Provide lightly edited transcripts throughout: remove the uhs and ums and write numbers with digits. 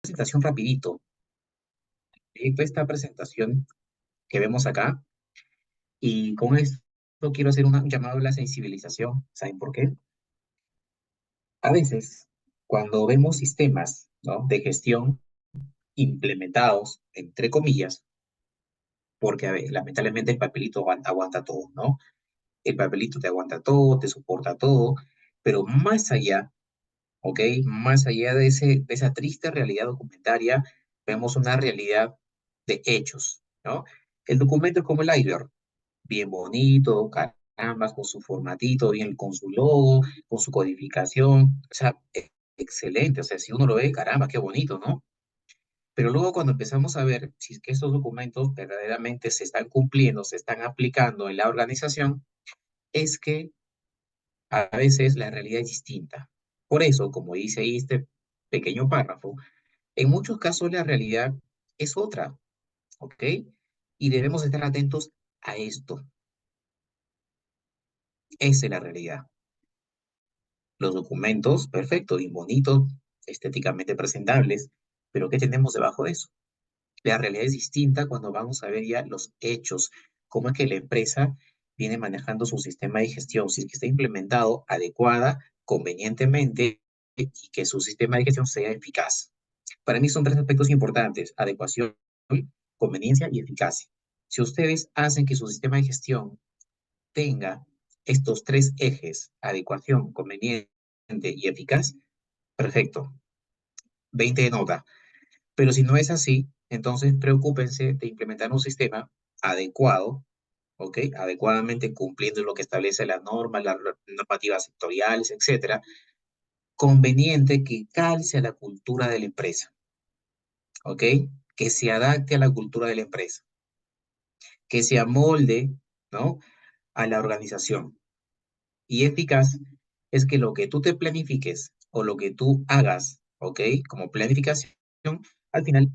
Presentación rapidito. Esta presentación que vemos acá y con esto quiero hacer un llamado a la sensibilización. ¿Saben por qué? A veces, cuando vemos sistemas, ¿no?, de gestión implementados, entre comillas, porque a ver, lamentablemente el papelito aguanta todo, ¿no? El papelito te aguanta todo, te soporta todo, pero más allá, ¿ok? Más allá de esa triste realidad documentaria, vemos una realidad de hechos, ¿no? El documento es como el iceberg, bien bonito, caramba, con su formatito, bien con su logo, con su codificación, o sea, excelente, o sea, si uno lo ve, caramba, qué bonito, ¿no? Pero luego cuando empezamos a ver si es que estos documentos verdaderamente se están cumpliendo, se están aplicando en la organización, es que a veces la realidad es distinta. Por eso, como dice ahí este pequeño párrafo, en muchos casos la realidad es otra, ¿ok? Y debemos estar atentos a esto. Esa es la realidad. Los documentos, perfecto, bien bonitos, estéticamente presentables, pero ¿qué tenemos debajo de eso? La realidad es distinta cuando vamos a ver ya los hechos, cómo es que la empresa viene manejando su sistema de gestión, si es que está implementado adecuada, convenientemente y que su sistema de gestión sea eficaz. Para mí son tres aspectos importantes: adecuación, conveniencia y eficacia. Si ustedes hacen que su sistema de gestión tenga estos tres ejes, adecuación, conveniente y eficaz, perfecto, 20 de nota. Pero si no es así, entonces preocúpense de implementar un sistema adecuado, ¿ok? Adecuadamente cumpliendo lo que establece la norma, las normativas sectoriales, etcétera, conveniente que calce a la cultura de la empresa, ¿ok? Que se adapte a la cultura de la empresa, que se amolde, ¿no?, a la organización. Y eficaz es que lo que tú te planifiques o lo que tú hagas, ¿ok?, como planificación, al final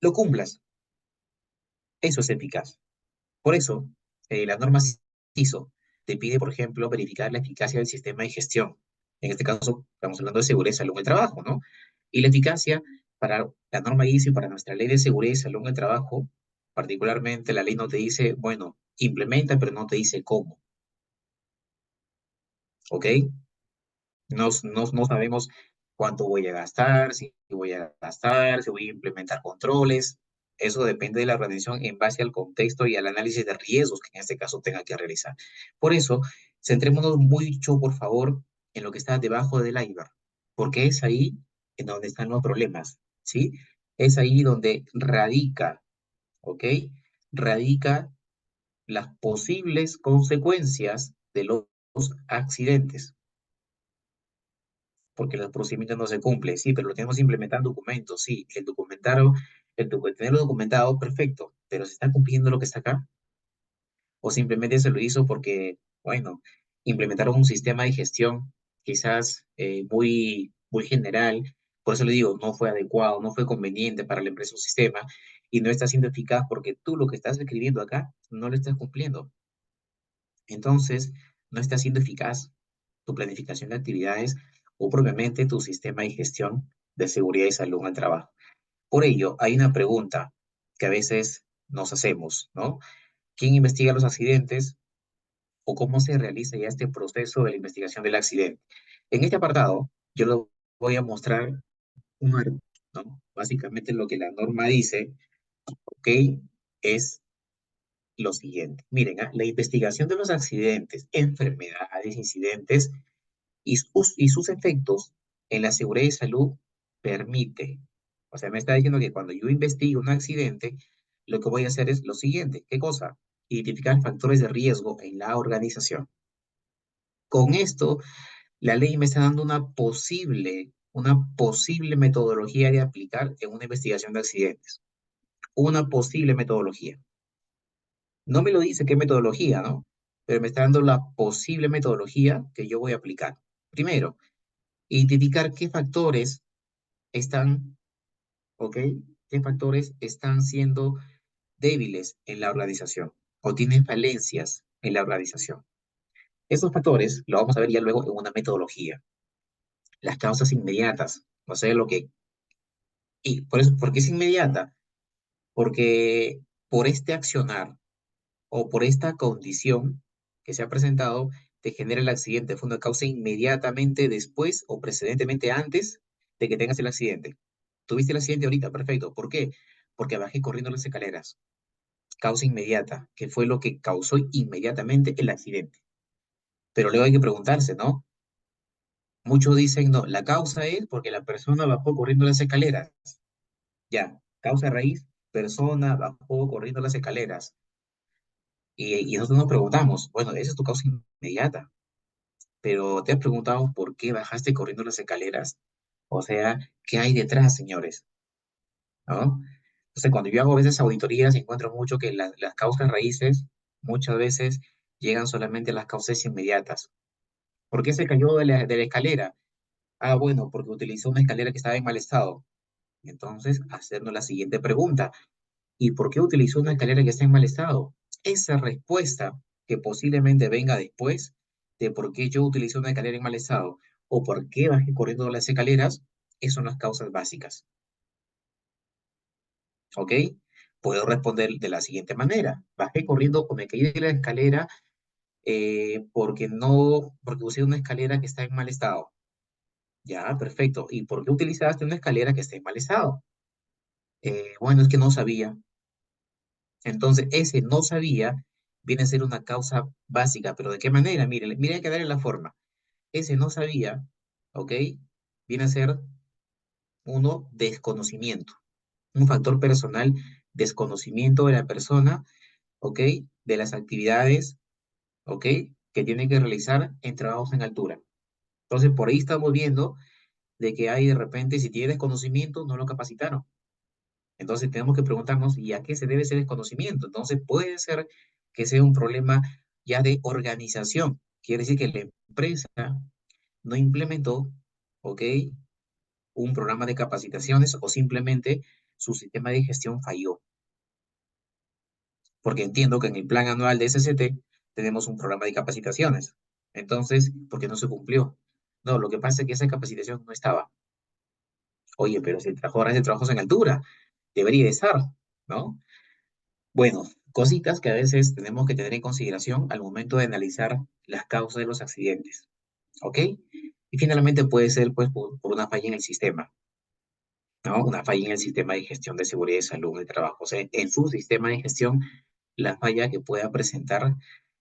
lo cumplas. Eso es eficaz. Por eso, la norma ISO te pide, por ejemplo, verificar la eficacia del sistema de gestión. En este caso, estamos hablando de seguridad y salud en el trabajo, ¿no? Y la eficacia para la norma ISO y para nuestra ley de seguridad y salud en el trabajo, particularmente la ley no te dice, bueno, implementa, pero no te dice cómo, ¿ok? No sabemos cuánto voy a gastar, si voy a gastar, si voy a implementar controles. Eso depende de la organización en base al contexto y al análisis de riesgos que en este caso tenga que realizar. Por eso, centrémonos mucho, por favor, en lo que está debajo del iceberg, porque es ahí en donde están los problemas, ¿sí? Es ahí donde radica, ¿ok? Radica las posibles consecuencias de los accidentes, porque los procedimientos no se cumplen, sí, pero lo tenemos implementado en documentos, sí, tenerlo documentado, perfecto, pero ¿se está cumpliendo lo que está acá? ¿O simplemente se lo hizo porque, bueno, implementaron un sistema de gestión quizás muy general, por eso le digo, no fue adecuado, no fue conveniente para la empresa un sistema y no está siendo eficaz porque tú lo que estás escribiendo acá no lo estás cumpliendo? Entonces, no está siendo eficaz tu planificación de actividades o propiamente tu sistema de gestión de seguridad y salud en el trabajo. Por ello, hay una pregunta que a veces nos hacemos, ¿no? ¿Quién investiga los accidentes o cómo se realiza ya este proceso de la investigación del accidente? En este apartado, yo lo voy a mostrar un artículo, ¿no? Básicamente lo que la norma dice, ¿ok? Es lo siguiente. Miren, la investigación de los accidentes, enfermedades, incidentes y sus efectos en la seguridad y salud permite. O sea, me está diciendo que cuando yo investigo un accidente, lo que voy a hacer es lo siguiente. ¿Qué cosa? Identificar factores de riesgo en la organización. Con esto, la ley me está dando una posible metodología de aplicar en una investigación de accidentes. Una posible metodología. No me lo dice qué metodología, ¿no? Pero me está dando la posible metodología que yo voy a aplicar. Primero, identificar qué factores están, ¿ok? ¿Qué factores están siendo débiles en la organización o tienen falencias en la organización? Esos factores lo vamos a ver ya luego en una metodología. Las causas inmediatas, o sea, lo que Y por eso, ¿por qué es inmediata? Porque por este accionar o por esta condición que se ha presentado, te genera el accidente. Fue una causa inmediatamente después o precedentemente antes de que tengas el accidente. Tuviste el accidente ahorita, perfecto. ¿Por qué? Porque bajé corriendo las escaleras. Causa inmediata, que fue lo que causó inmediatamente el accidente. Pero luego hay que preguntarse, ¿no? Muchos dicen, no, la causa es porque la persona bajó corriendo las escaleras. Ya, causa raíz, persona bajó corriendo las escaleras. Y nosotros nos preguntamos, bueno, esa es tu causa inmediata, pero ¿te has preguntado por qué bajaste corriendo las escaleras? O sea, ¿qué hay detrás, señores? ¿No? Entonces, cuando yo hago a veces auditorías, encuentro mucho que las causas raíces muchas veces llegan solamente a las causas inmediatas. ¿Por qué se cayó de la escalera? Ah, bueno, porque utilizó una escalera que estaba en mal estado. Entonces, hacernos la siguiente pregunta. ¿Y por qué utilizó una escalera que está en mal estado? Esa respuesta que posiblemente venga después de por qué yo utilicé una escalera en mal estado o por qué bajé corriendo las escaleras, esas son las causas básicas. ¿Ok? Puedo responder de la siguiente manera. Bajé corriendo o me caí de la escalera porque usé una escalera que está en mal estado. Ya, perfecto. ¿Y por qué utilizaste una escalera que está en mal estado? Bueno, es que no sabía. Entonces, ese no sabía viene a ser una causa básica, pero ¿de qué manera? Mire, mire, hay que darle la forma. Ese no sabía, ¿ok? Viene a ser uno, desconocimiento, un factor personal, desconocimiento de la persona, ¿ok? De las actividades, ¿ok? Que tiene que realizar en trabajos en altura. Entonces, por ahí estamos viendo de que hay de repente, si tiene desconocimiento, no lo capacitaron. Entonces tenemos que preguntarnos, ¿y a qué se debe ese desconocimiento? Entonces puede ser que sea un problema ya de organización. Quiere decir que la empresa no implementó, ¿ok? Un programa de capacitaciones o simplemente su sistema de gestión falló. Porque entiendo que en el plan anual de SCT tenemos un programa de capacitaciones. Entonces, ¿por qué no se cumplió? No, lo que pasa es que esa capacitación no estaba. Oye, pero si el trabajador hace trabajos en altura, debería de estar, ¿no? Bueno, cositas que a veces tenemos que tener en consideración al momento de analizar las causas de los accidentes, ¿ok? Y finalmente puede ser pues por una falla en el sistema, ¿no? Una falla en el sistema de gestión de seguridad y salud en el trabajo, o sea, en su sistema de gestión, la falla que pueda presentar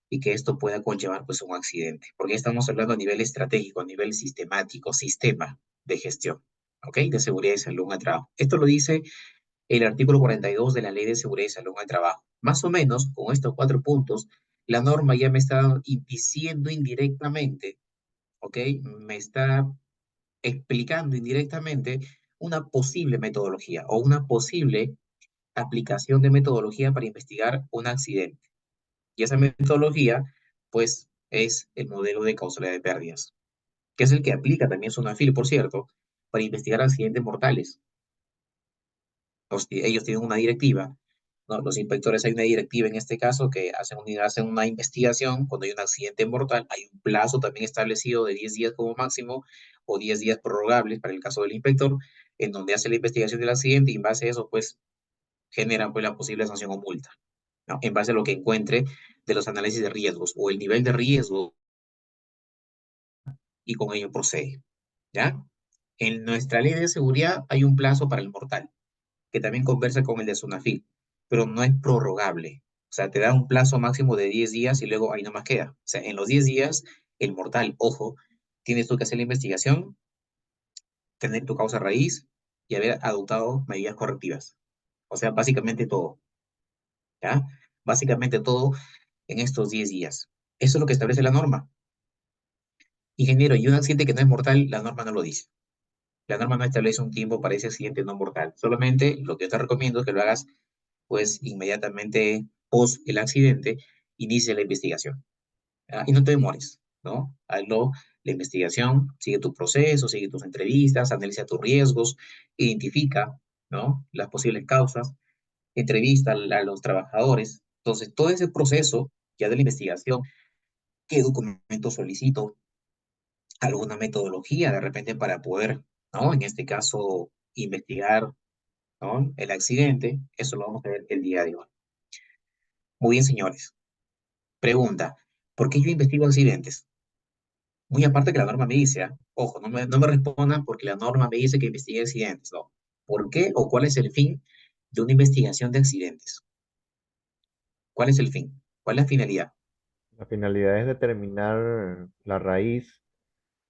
y que esto pueda conllevar pues un accidente, porque estamos hablando a nivel estratégico, a nivel sistemático, sistema de gestión, ¿ok? De seguridad y salud en el trabajo. Esto lo dice el artículo 42 de la Ley de Seguridad y Salud en el Trabajo. Más o menos, con estos 4 puntos, la norma ya me está diciendo indirectamente, ¿ok? Me está explicando indirectamente una posible metodología o una posible aplicación de metodología para investigar un accidente. Y esa metodología, pues, es el modelo de causalidad de pérdidas, que es el que aplica también Sonafil, por cierto, para investigar accidentes mortales. Ellos tienen una directiva, ¿no? Los inspectores hay una directiva en este caso que hacen una investigación cuando hay un accidente mortal, hay un plazo también establecido de 10 días como máximo o 10 días prorrogables para el caso del inspector, en donde hace la investigación del accidente y en base a eso pues generan pues la posible sanción o multa, ¿no? En base a lo que encuentre de los análisis de riesgos o el nivel de riesgo y con ello procede, ¿ya? En nuestra ley de seguridad hay un plazo para el mortal que también conversa con el de Sunafil, pero no es prorrogable. O sea, te da un plazo máximo de 10 días y luego ahí no más queda. O sea, en los 10 días, el mortal, ojo, tienes tú que hacer la investigación, tener tu causa raíz y haber adoptado medidas correctivas. O sea, básicamente todo, ¿ya? Básicamente todo en estos 10 días. Eso es lo que establece la norma. Ingeniero, y un accidente que no es mortal, la norma no lo dice. La norma no establece un tiempo para ese accidente no mortal. Solamente lo que yo te recomiendo es que lo hagas pues inmediatamente post el accidente, inicia la investigación. ¿Ya? Y no te demores, ¿no? Hazlo la investigación, sigue tu proceso, sigue tus entrevistas, analiza tus riesgos, identifica, ¿no? Las posibles causas, entrevista a los trabajadores. Entonces, todo ese proceso ya de la investigación, qué documento solicito, alguna metodología de repente para poder, ¿no? En este caso, investigar. ¿no? El accidente, eso lo vamos a ver el día de hoy. Muy bien, señores. Pregunta, ¿por qué yo investigo accidentes? Muy aparte que la norma me dice, ¿ah? Ojo, no me respondan porque la norma me dice que investigue accidentes, no. ¿Por qué o cuál es el fin de una investigación de accidentes? ¿Cuál es el fin? ¿Cuál es la finalidad? La finalidad es determinar la raíz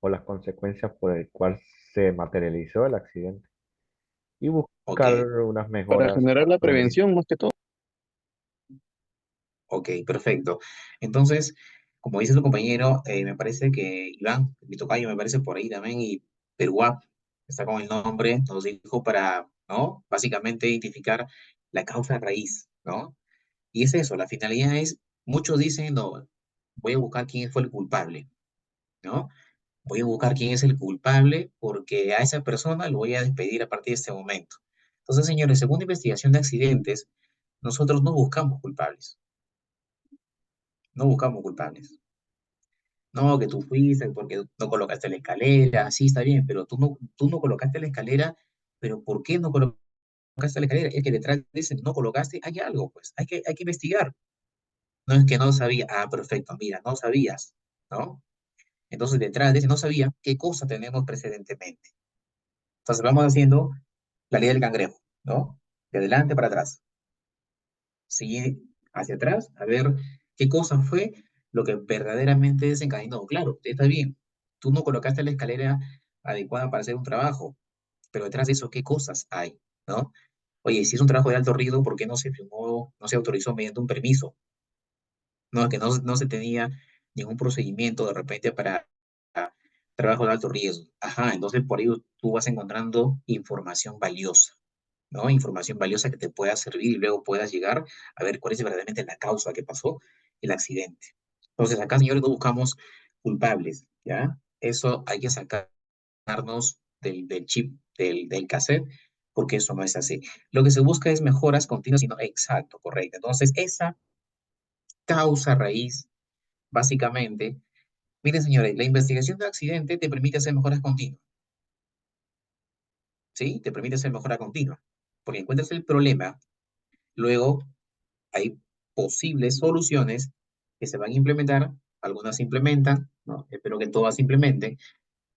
o las consecuencias por el cual se materializó el accidente y Ok, buscar unas Para mejoras generar para la prevenir. prevención más que todo. ok, perfecto. Entonces, como dice su compañero, me parece que Iván, mi tocayo, me parece por ahí también, y Peruá está con el nombre, nos dijo para, ¿no? Básicamente identificar la causa raíz, ¿no? Y es eso, la finalidad es, muchos dicen, no, voy a buscar quién fue el culpable, ¿no? Voy a buscar quién es el culpable porque a esa persona lo voy a despedir a partir de este momento. Entonces, señores, según investigación de accidentes, nosotros no buscamos culpables, no buscamos culpables. No, que tú fuiste porque no colocaste la escalera, sí, está bien, pero tú no colocaste la escalera, pero ¿por qué no colocaste la escalera? Es que detrás de ese no colocaste, hay algo, pues, hay que investigar. No es que no sabía, ah, perfecto, mira, no sabías, ¿no? Entonces, detrás de ese no sabía, ¿qué cosa tenemos precedentemente? Entonces, vamos haciendo la ley del cangrejo, ¿no? De adelante para atrás. Seguir hacia atrás, a ver qué cosa fue lo que verdaderamente desencadenó. Claro, está bien, tú no colocaste la escalera adecuada para hacer un trabajo, pero detrás de eso, ¿qué cosas hay? ¿No? Oye, si es un trabajo de alto riesgo, ¿por qué no se firmó, no se autorizó mediante un permiso? No, es que no se tenía ningún procedimiento de repente para trabajo de alto riesgo. Ajá, entonces por ello tú vas encontrando información valiosa, ¿no? Información valiosa que te pueda servir y luego puedas llegar a ver cuál es verdaderamente la causa que pasó el accidente. Entonces acá, señores, no buscamos culpables, ¿ya? Eso hay que sacarnos del chip, del cassette, porque eso no es así. Lo que se busca es mejoras continuas, y no, exacto, correcto. Entonces, esa causa raíz, básicamente, miren, señores, la investigación de accidente te permite hacer mejoras continuas, ¿sí? Te permite hacer mejora continua, porque encuentras el problema, luego hay posibles soluciones que se van a implementar, algunas se implementan, ¿no? Espero que todas se implementen,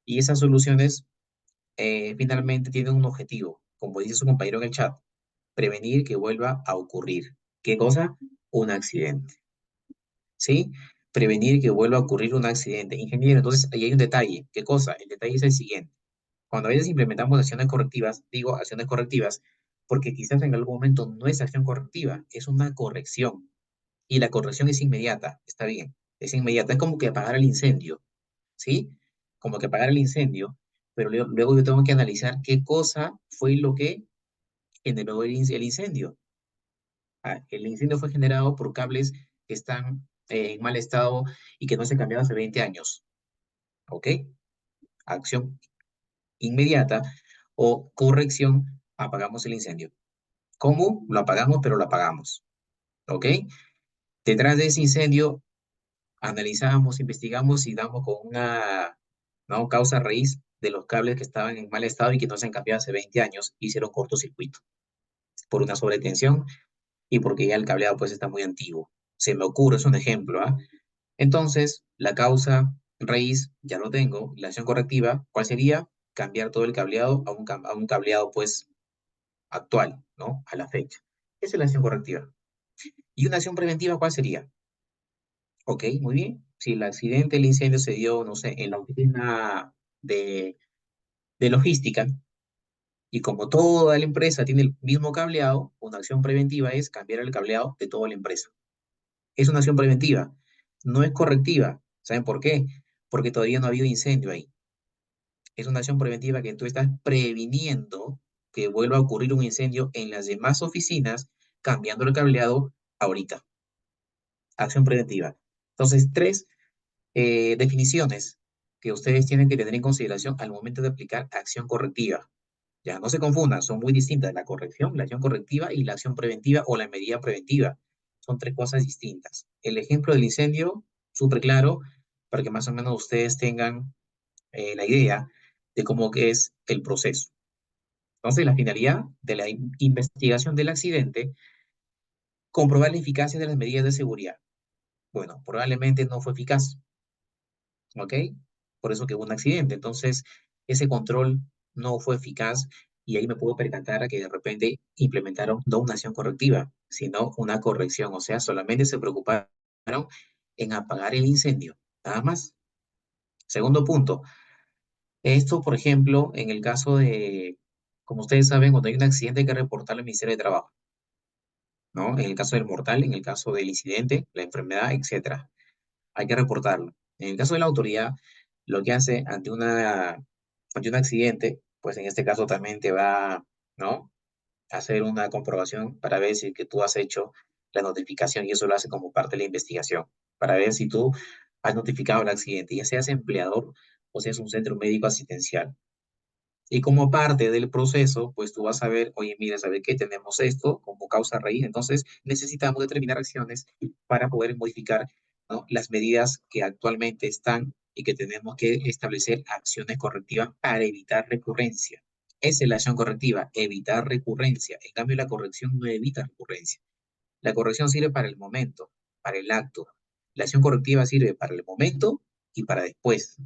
y esas soluciones finalmente tienen un objetivo, como dice su compañero en el chat, prevenir que vuelva a ocurrir. ¿Qué cosa? Un accidente, ¿sí? Prevenir que vuelva a ocurrir un accidente. Ingeniero, entonces ahí hay un detalle. ¿Qué cosa? El detalle es el siguiente. Cuando a veces implementamos acciones correctivas, digo acciones correctivas, porque quizás en algún momento no es acción correctiva, es una corrección. Y la corrección es inmediata, está bien, es inmediata, es como que apagar el incendio, ¿sí? Como que apagar el incendio, pero luego yo tengo que analizar qué cosa fue lo que generó el incendio. Ah, el incendio fue generado por cables que están en mal estado y que no se han cambiado hace 20 años, ¿ok? Acción inmediata o corrección, apagamos el incendio. ¿Cómo? Lo apagamos, pero lo apagamos, ¿ok? Detrás de ese incendio analizamos, investigamos y damos con una, ¿no? Causa raíz de los cables que estaban en mal estado y que no se han cambiado hace 20 años, hicieron cortocircuito por una sobretensión y porque ya el cableado pues está muy antiguo. Se me ocurre, es un ejemplo, ¿ah? Entonces, la causa raíz ya lo tengo, la acción correctiva, ¿cuál sería? Cambiar todo el cableado a un cableado pues actual, ¿no? A la fecha. Esa es la acción correctiva. ¿Y una acción preventiva cuál sería? Ok, muy bien. Si el accidente, el incendio se dio, no sé, en la oficina de, de logística, y como toda la empresa tiene el mismo cableado, una acción preventiva es cambiar el cableado de toda la empresa. Es una acción preventiva, no es correctiva. ¿Saben por qué? Porque todavía no ha habido incendio ahí. Es una acción preventiva que tú estás previniendo que vuelva a ocurrir un incendio en las demás oficinas, cambiando el cableado ahorita. Acción preventiva. Entonces, tres definiciones que ustedes tienen que tener en consideración al momento de aplicar acción correctiva. Ya no se confundan, son muy distintas la corrección, la acción correctiva y la acción preventiva o la medida preventiva. Son tres cosas distintas. El ejemplo del incendio, súper claro, para que más o menos ustedes tengan la idea de cómo que es el proceso. Entonces, la finalidad de la investigación del accidente, comprobar la eficacia de las medidas de seguridad. Bueno, probablemente no fue eficaz, ¿ok? Por eso que hubo un accidente. Entonces, ese control no fue eficaz y ahí me puedo percatar a que de repente implementaron no una acción correctiva, sino una corrección. O sea, solamente se preocuparon en apagar el incendio, nada más. Segundo punto, esto, por ejemplo, en el caso de, como ustedes saben, cuando hay un accidente hay que reportarlo al Ministerio de Trabajo, ¿no? En el caso del mortal, en el caso del incidente, la enfermedad, etcétera. Hay que reportarlo. En el caso de la autoridad, lo que hace ante un accidente, pues en este caso también te va, ¿no? A hacer una comprobación para ver si que tú has hecho la notificación y eso lo hace como parte de la investigación, para ver si tú has notificado el accidente, ya seas empleador o seas un centro médico asistencial. Y como parte del proceso, pues tú vas a ver, oye, mira, ¿sabe qué? Tenemos esto como causa raíz, entonces necesitamos determinar acciones para poder modificar, ¿no? Las medidas que actualmente están y que tenemos que establecer acciones correctivas para evitar recurrencia. Esa es la acción correctiva, evitar recurrencia. En cambio, la corrección no evita recurrencia. La corrección sirve para el momento, para el acto. La acción correctiva sirve para el momento y para después.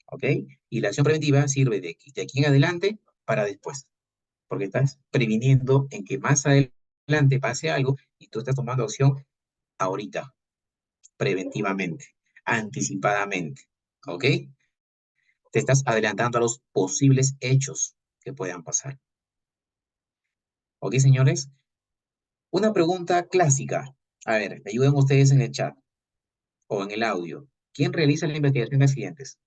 ¿Ok? Y la acción preventiva sirve de aquí en adelante para después, porque estás previniendo en que más adelante pase algo y tú estás tomando acción ahorita, preventivamente, anticipadamente, ¿ok? Te estás adelantando a los posibles hechos que puedan pasar. ¿Ok, señores? Una pregunta clásica. A ver, me ayuden ustedes en el chat o en el audio. ¿Quién realiza la investigación de accidentes?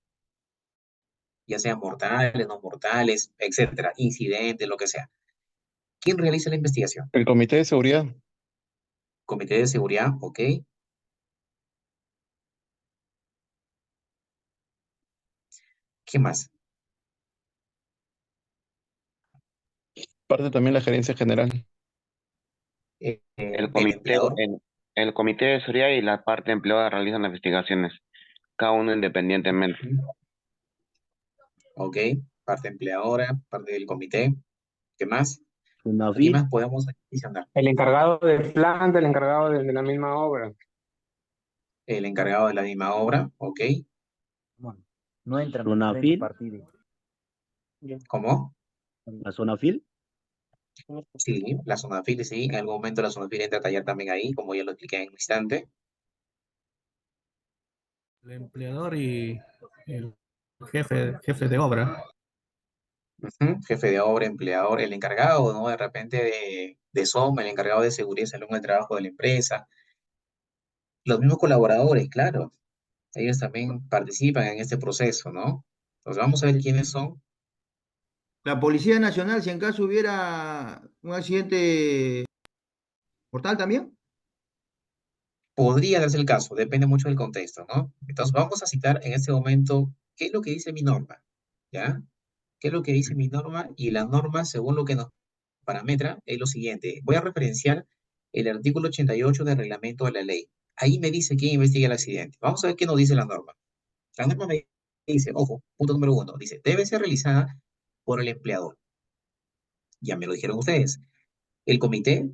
Ya sean mortales, no mortales, etcétera, incidentes, lo que sea. ¿Quién realiza la investigación? El comité de seguridad. Comité de seguridad, ok. ¿Qué más? Parte también la gerencia general. El El comité, empleador, el comité de seguridad y la parte empleada realizan las investigaciones, cada uno independientemente. ujú, ok. Parte empleadora, parte del comité. ¿Qué más? ¿A quién Sunafil, más podemos adicionar? El encargado de planta, el encargado de la misma obra. El encargado de la misma obra, ok. bueno, no entran en diferentes Sunafil, partidos. ¿Cómo? La Sunafil, Sí, la zona fil, sí. En algún momento la zona fil entra a tallar también ahí, como ya lo expliqué en un instante. El empleador y el jefe de obra. Ujú, jefe de obra, empleador, el encargado, ¿no? De repente de SOM, el encargado de seguridad y salud en el trabajo de la empresa. Los mismos colaboradores, claro. Ellos también participan en este proceso, ¿no? Entonces vamos a ver quiénes son. La Policía Nacional, si en caso hubiera un accidente mortal también. Podría darse el caso, depende mucho del contexto, ¿no? Entonces vamos a citar en este momento qué es lo que dice mi norma, ¿ya? ¿Qué es lo que dice mi norma? Y la norma, según lo que nos parametra, es lo siguiente. Voy a referenciar el artículo 88 del reglamento de la ley. Ahí me dice quién investiga el accidente. Vamos a ver qué nos dice la norma. La norma me dice, ojo, punto número uno, dice, debe ser realizada por el empleador. Ya me lo dijeron ustedes. El comité,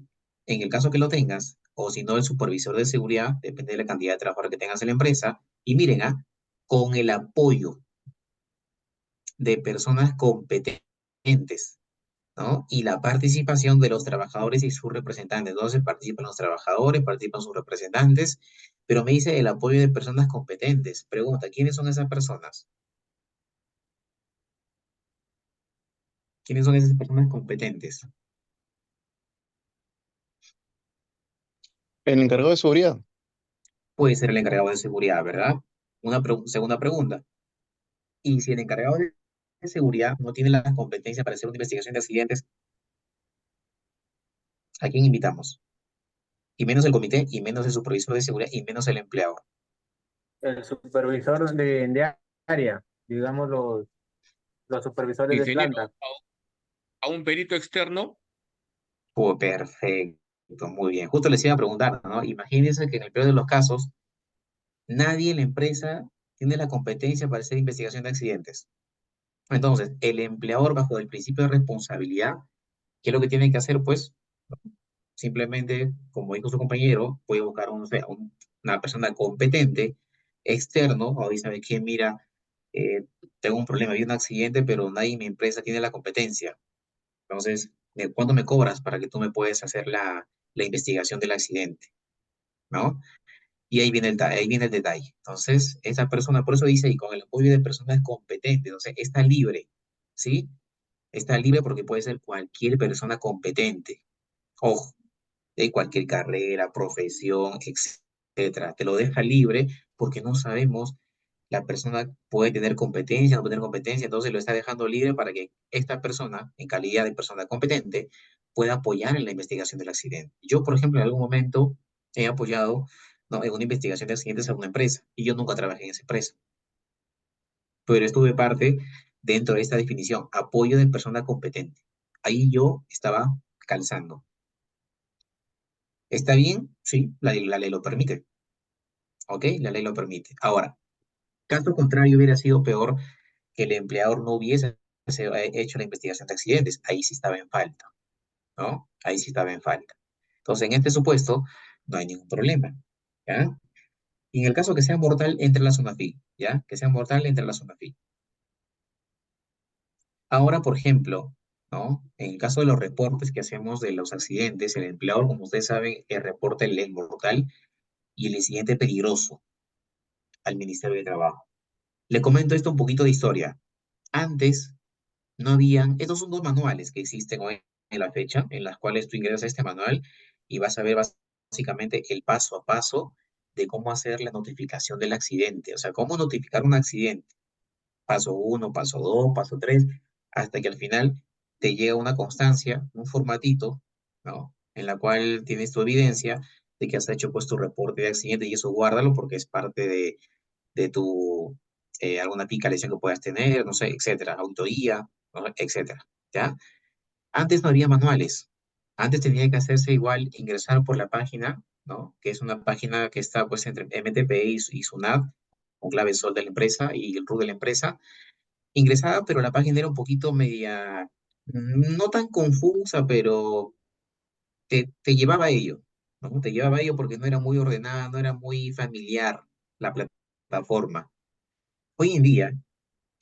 en el caso que lo tengas, o si no, el supervisor de seguridad, depende de la cantidad de trabajadores que tengas en la empresa, y miren, con el apoyo de personas competentes, ¿no? Y la participación de los trabajadores y sus representantes. Entonces participan los trabajadores, participan sus representantes, pero me dice el apoyo de personas competentes. Pregunta, ¿quiénes son esas personas? ¿Quiénes son esas personas competentes? El encargado de seguridad. Puede ser el encargado de seguridad, ¿verdad? Segunda pregunta. Y si el encargado de seguridad no tiene la competencia para hacer una investigación de accidentes, ¿a quién invitamos? Y menos el comité, y menos el supervisor de seguridad, y menos el empleado. el supervisor de área, digamos los supervisores de Ingeniero, planta. a un perito externo. Pues perfecto, muy bien. Justo les iba a preguntar, ¿no? Imagínense que en el peor de los casos, nadie en la empresa tiene la competencia para hacer investigación de accidentes. Entonces, el empleador bajo el principio de responsabilidad, ¿qué es lo que tiene que hacer? Pues simplemente, como dijo su compañero, puede buscar una persona competente, externo, o dice, ¿sabe qué? Mira, tengo un problema, había un accidente, pero nadie en mi empresa tiene la competencia. Entonces, ¿cuánto me cobras para que tú me puedas hacer la investigación del accidente? ¿No? Y ahí viene el detalle. Entonces, esa persona, por eso dice, y con el apoyo de personas competentes, entonces está libre, ¿sí? Está libre porque puede ser cualquier persona competente. Ojo, de cualquier carrera, profesión, etcétera. Te lo deja libre porque no sabemos, la persona puede tener competencia, no puede tener competencia, entonces lo está dejando libre para que esta persona, en calidad de persona competente, pueda apoyar en la investigación del accidente. Yo, por ejemplo, en algún momento he apoyado, ¿no?, en una investigación de accidentes a una empresa y yo nunca trabajé en esa empresa, pero estuve parte dentro de esta definición, apoyo de persona competente. Ahí yo estaba calzando. ¿Está bien? Sí, la ley lo permite. ¿Ok? La ley lo permite. Ahora, caso contrario hubiera sido peor que el empleador no hubiese hecho la investigación de accidentes. Ahí sí estaba en falta, ¿no? Ahí sí estaba en falta. Entonces, en este supuesto, no hay ningún problema, ¿ya? Y en el caso que sea mortal, entre la zona FIL, ¿ya? Que sea mortal, entre la zona FIL. Ahora, por ejemplo, ¿no? En el caso de los reportes que hacemos de los accidentes, el empleador, como ustedes saben, reporta el mortal y el incidente peligroso al Ministerio de Trabajo. Le comento esto un poquito de historia. Antes no habían, estos son dos manuales que existen hoy en la fecha, en las cuales tú ingresas a este manual y vas a ver básicamente el paso a paso de cómo hacer la notificación del accidente, o sea, cómo notificar un accidente. Paso uno, paso dos, paso tres, hasta que al final te llega una constancia, un formatito, ¿no? En la cual tienes tu evidencia de que has hecho pues tu reporte de accidente y eso guárdalo porque es parte de tu, alguna fiscalización que puedas tener, no sé, etcétera, auditoría, ¿no?, etcétera, ¿ya? Antes no había manuales. Antes tenía que hacerse igual, ingresar por la página, ¿no? Que es una página que está pues entre MTP y SUNAT, con clave sol de la empresa y el RU de la empresa. Ingresaba, pero la página era un poquito media, no tan confusa, pero te llevaba a ello, ¿no? Te llevaba a ello porque no era muy ordenada, no era muy familiar la plataforma. Hoy en día,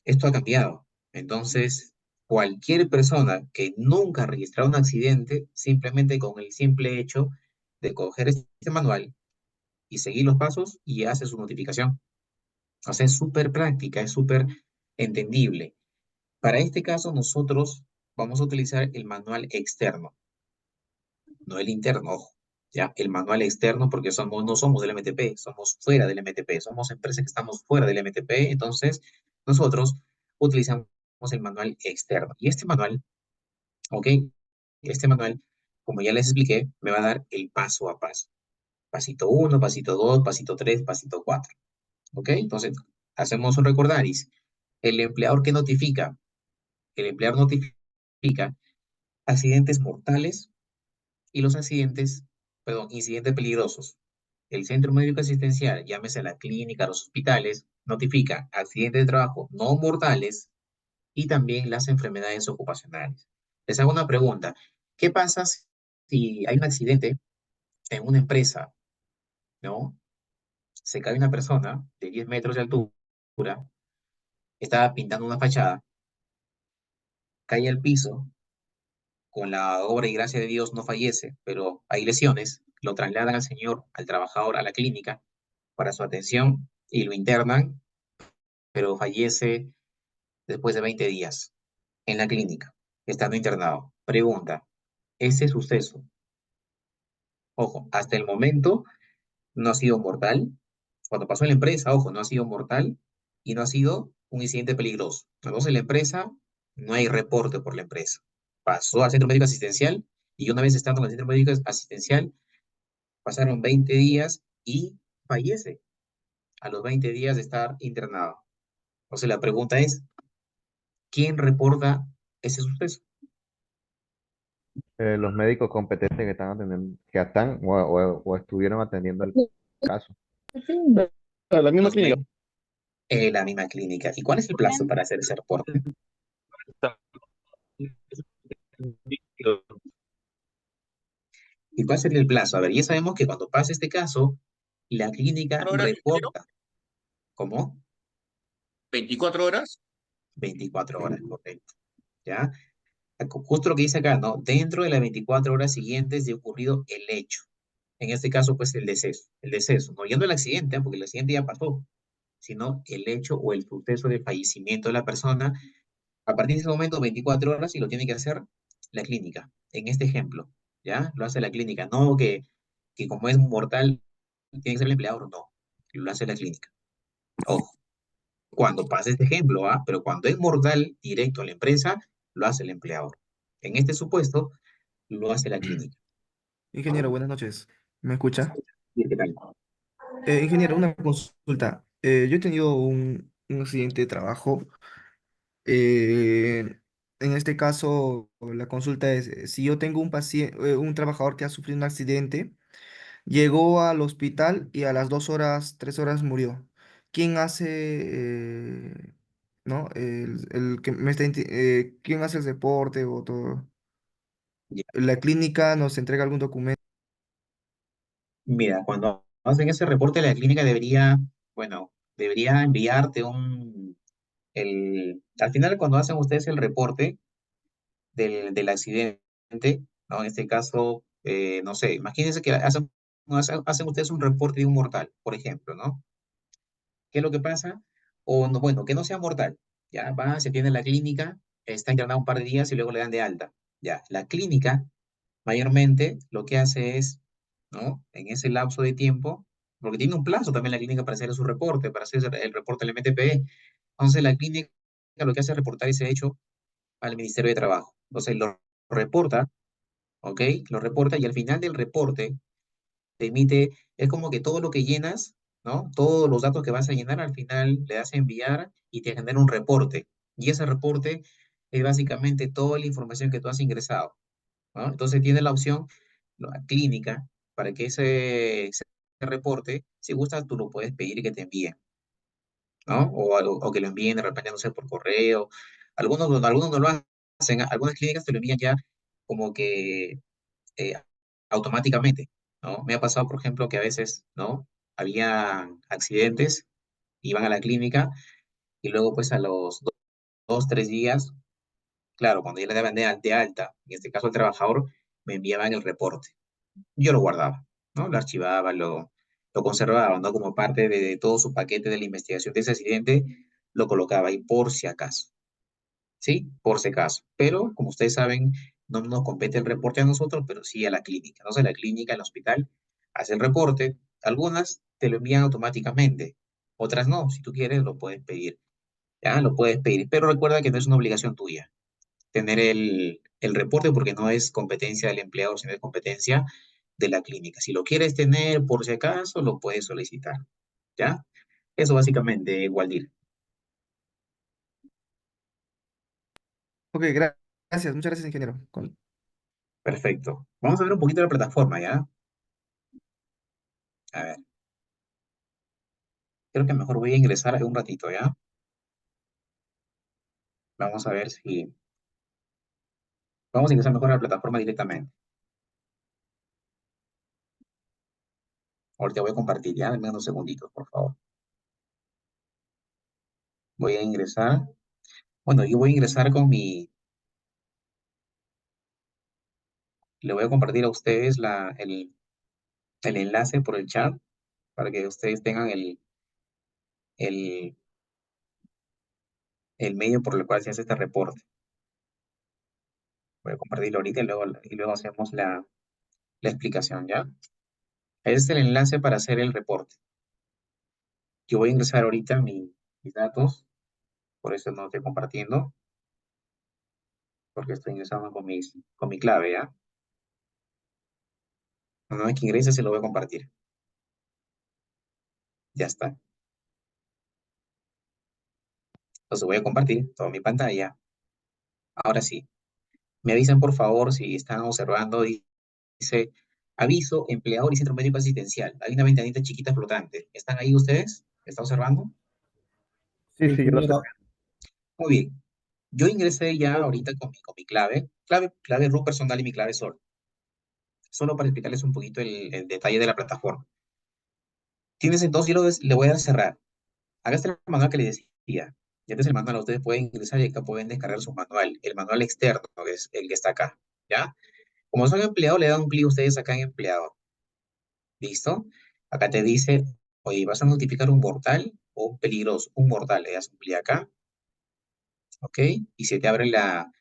esto ha cambiado. Entonces, cualquier persona que nunca ha registrado un accidente, simplemente con el simple hecho de coger este manual y seguir los pasos y hace su notificación. O sea, es súper práctica, es súper entendible. Para este caso, nosotros vamos a utilizar el manual externo, no el interno, ojo, ¿ya? El manual externo porque no somos del MTP, somos fuera del MTP, somos empresas que estamos fuera del MTP, entonces nosotros utilizamos el manual externo. Y este manual, ¿ok? Este manual, como ya les expliqué, me va a dar el paso a paso. Pasito uno, pasito 2, pasito 3, pasito 4. ¿Ok? Entonces, hacemos un recordaris. El empleador que notifica, el empleador notifica accidentes mortales y los accidentes, perdón, incidentes peligrosos. El centro médico asistencial, llámese la clínica, los hospitales, notifica accidentes de trabajo no mortales y también las enfermedades ocupacionales. Les hago una pregunta. ¿Qué pasa si hay un accidente en una empresa, ¿no? Se cae una persona de 10 metros de altura, estaba pintando una fachada, cae al piso, con la obra y gracia de Dios no fallece, pero hay lesiones, lo trasladan al señor, al trabajador, a la clínica para su atención y lo internan, pero fallece después de 20 días en la clínica, estando internado. Pregunta, ese suceso, ojo, hasta el momento no ha sido mortal. Cuando pasó en la empresa, ojo, no ha sido mortal y no ha sido un incidente peligroso. Entonces, la empresa, no hay reporte por la empresa. Pasó al centro médico asistencial y una vez estando en el centro médico asistencial, pasaron 20 días y fallece a los 20 días de estar internado. Entonces, la pregunta es, ¿quién reporta ese suceso? Los médicos competentes que están atendiendo, que están o estuvieron atendiendo el caso. A la misma Los clínica. la misma clínica. ¿Y cuál es el plazo para hacer ese reporte? ¿Y cuál sería el plazo? A ver, ya sabemos que cuando pasa este caso, la clínica ¿Horas, ingeniero? reporta. ¿Cómo? 24 horas. 24 horas, correcto. ¿Ya? Justo lo que dice acá, ¿no? Dentro de las 24 horas siguientes de ocurrido el hecho. En este caso, pues el deceso. El deceso, no yendo el accidente, porque el accidente ya pasó, sino el hecho o el suceso de fallecimiento de la persona. A partir de ese momento, 24 horas y lo tiene que hacer la clínica. En este ejemplo, ¿ya? Lo hace la clínica. No que como es mortal, tiene que ser el empleador, no. Lo hace la clínica. Ojo, cuando pasa este ejemplo, ¿ah? Pero cuando es mortal directo a la empresa, lo hace el empleador. En este supuesto, lo hace la clínica. Ingeniero, buenas noches. ¿Me escucha? ¿Y qué tal? Ingeniero, una consulta. Yo he tenido un accidente de trabajo. En este caso, la consulta es, si yo tengo un paciente, un trabajador que ha sufrido un accidente, llegó al hospital y a las 2 horas, 3 horas murió. ¿Quién hace, no, el que me está, quién hace el reporte o todo? Ya. ¿La clínica nos entrega algún documento? Mira, cuando hacen ese reporte, la clínica debería, bueno, debería enviarte al final cuando hacen ustedes el reporte del accidente, ¿no? En este caso, no sé, imagínense que hacen ustedes un reporte de un mortal, por ejemplo, ¿no? ¿Qué es lo que pasa? O no, bueno, que no sea mortal, ya va, se tiene en la clínica, está internado un par de días y luego le dan de alta. Ya, la clínica mayormente lo que hace es, ¿no? En ese lapso de tiempo, porque tiene un plazo también la clínica para hacer su reporte, para hacer el reporte del MTPE. Entonces la clínica lo que hace es reportar ese hecho al Ministerio de Trabajo. Entonces lo reporta, ¿ok? Lo reporta y al final del reporte te emite, es como que todo lo que llenas, ¿no? Todos los datos que vas a llenar al final le das a enviar y te genera un reporte. Y ese reporte es básicamente toda la información que tú has ingresado, ¿no? Entonces tiene la opción, la clínica, para que ese reporte, si gustas, tú lo puedes pedir que te envíen, ¿no? O que lo envíen de repente, no sé, por correo. Algunos no lo hacen, algunas clínicas te lo envían ya como que eh, automáticamente, ¿no? Me ha pasado, por ejemplo, que a veces, ¿no? Había accidentes, iban a la clínica y luego pues a los 2, 3 días, claro, cuando ya le daban de alta, en este caso el trabajador, me enviaban el reporte. Yo lo guardaba, ¿no? Lo archivaba, lo conservaba, ¿no? Como parte de todo su paquete de la investigación de ese accidente, lo colocaba ahí por si acaso. ¿Sí? Por si acaso. Pero, como ustedes saben, no nos compete el reporte a nosotros, pero sí a la clínica. Entonces, la clínica, el hospital, hace el reporte. Algunas te lo envían automáticamente, otras no. Si tú quieres, lo puedes pedir. Ya, lo puedes pedir. Pero recuerda que no es una obligación tuya tener el reporte porque no es competencia del empleador, sino es competencia de la clínica. Si lo quieres tener por si acaso, lo puedes solicitar. ¿Ya? Eso básicamente, Waldir. Ok, gracias, muchas gracias, ingeniero. Perfecto. Vamos a ver un poquito la plataforma, ¿ya? A ver. Creo que mejor voy a ingresar un ratito, ¿ya? Vamos a ver si... Vamos a ingresar mejor a la plataforma directamente. Ahorita voy a compartir, ¿ya? Dame unos segunditos, por favor. Voy a ingresar. Bueno, yo voy a ingresar con mi... Le voy a compartir a ustedes el enlace por el chat para que ustedes tengan el, el medio por el cual se hace este reporte. Voy a compartirlo ahorita y luego hacemos la explicación, ¿ya? Este es el enlace para hacer el reporte. Yo voy a ingresar ahorita mis datos, por eso no estoy compartiendo, porque estoy ingresando con mi clave, ¿ya? Una vez que ingrese se lo voy a compartir. Ya está. Entonces voy a compartir toda mi pantalla. Ahora sí. Me avisan por favor si están observando. Dice, aviso, empleador y centro médico asistencial. Hay una ventanita chiquita flotante. ¿Están ahí ustedes? ¿Está observando? Sí, sí, yo lo sé. Ingeniero, Muy bien. Yo ingresé ya ahorita con mi clave root personal y mi clave Sol. Solo para explicarles un poquito el detalle de la plataforma. Tienes entonces, le voy a cerrar. Acá está el manual que les decía. Y este es el manual, ustedes pueden ingresar y acá pueden descargar su manual, el manual externo, que es el que está acá, ¿ya? Como son empleados, le dan un clic ustedes acá en empleado. ¿Listo? Acá te dice, oye, ¿vas a notificar un mortal o un peligroso? Un mortal, le das un clic acá, ¿ok? Y se te abre la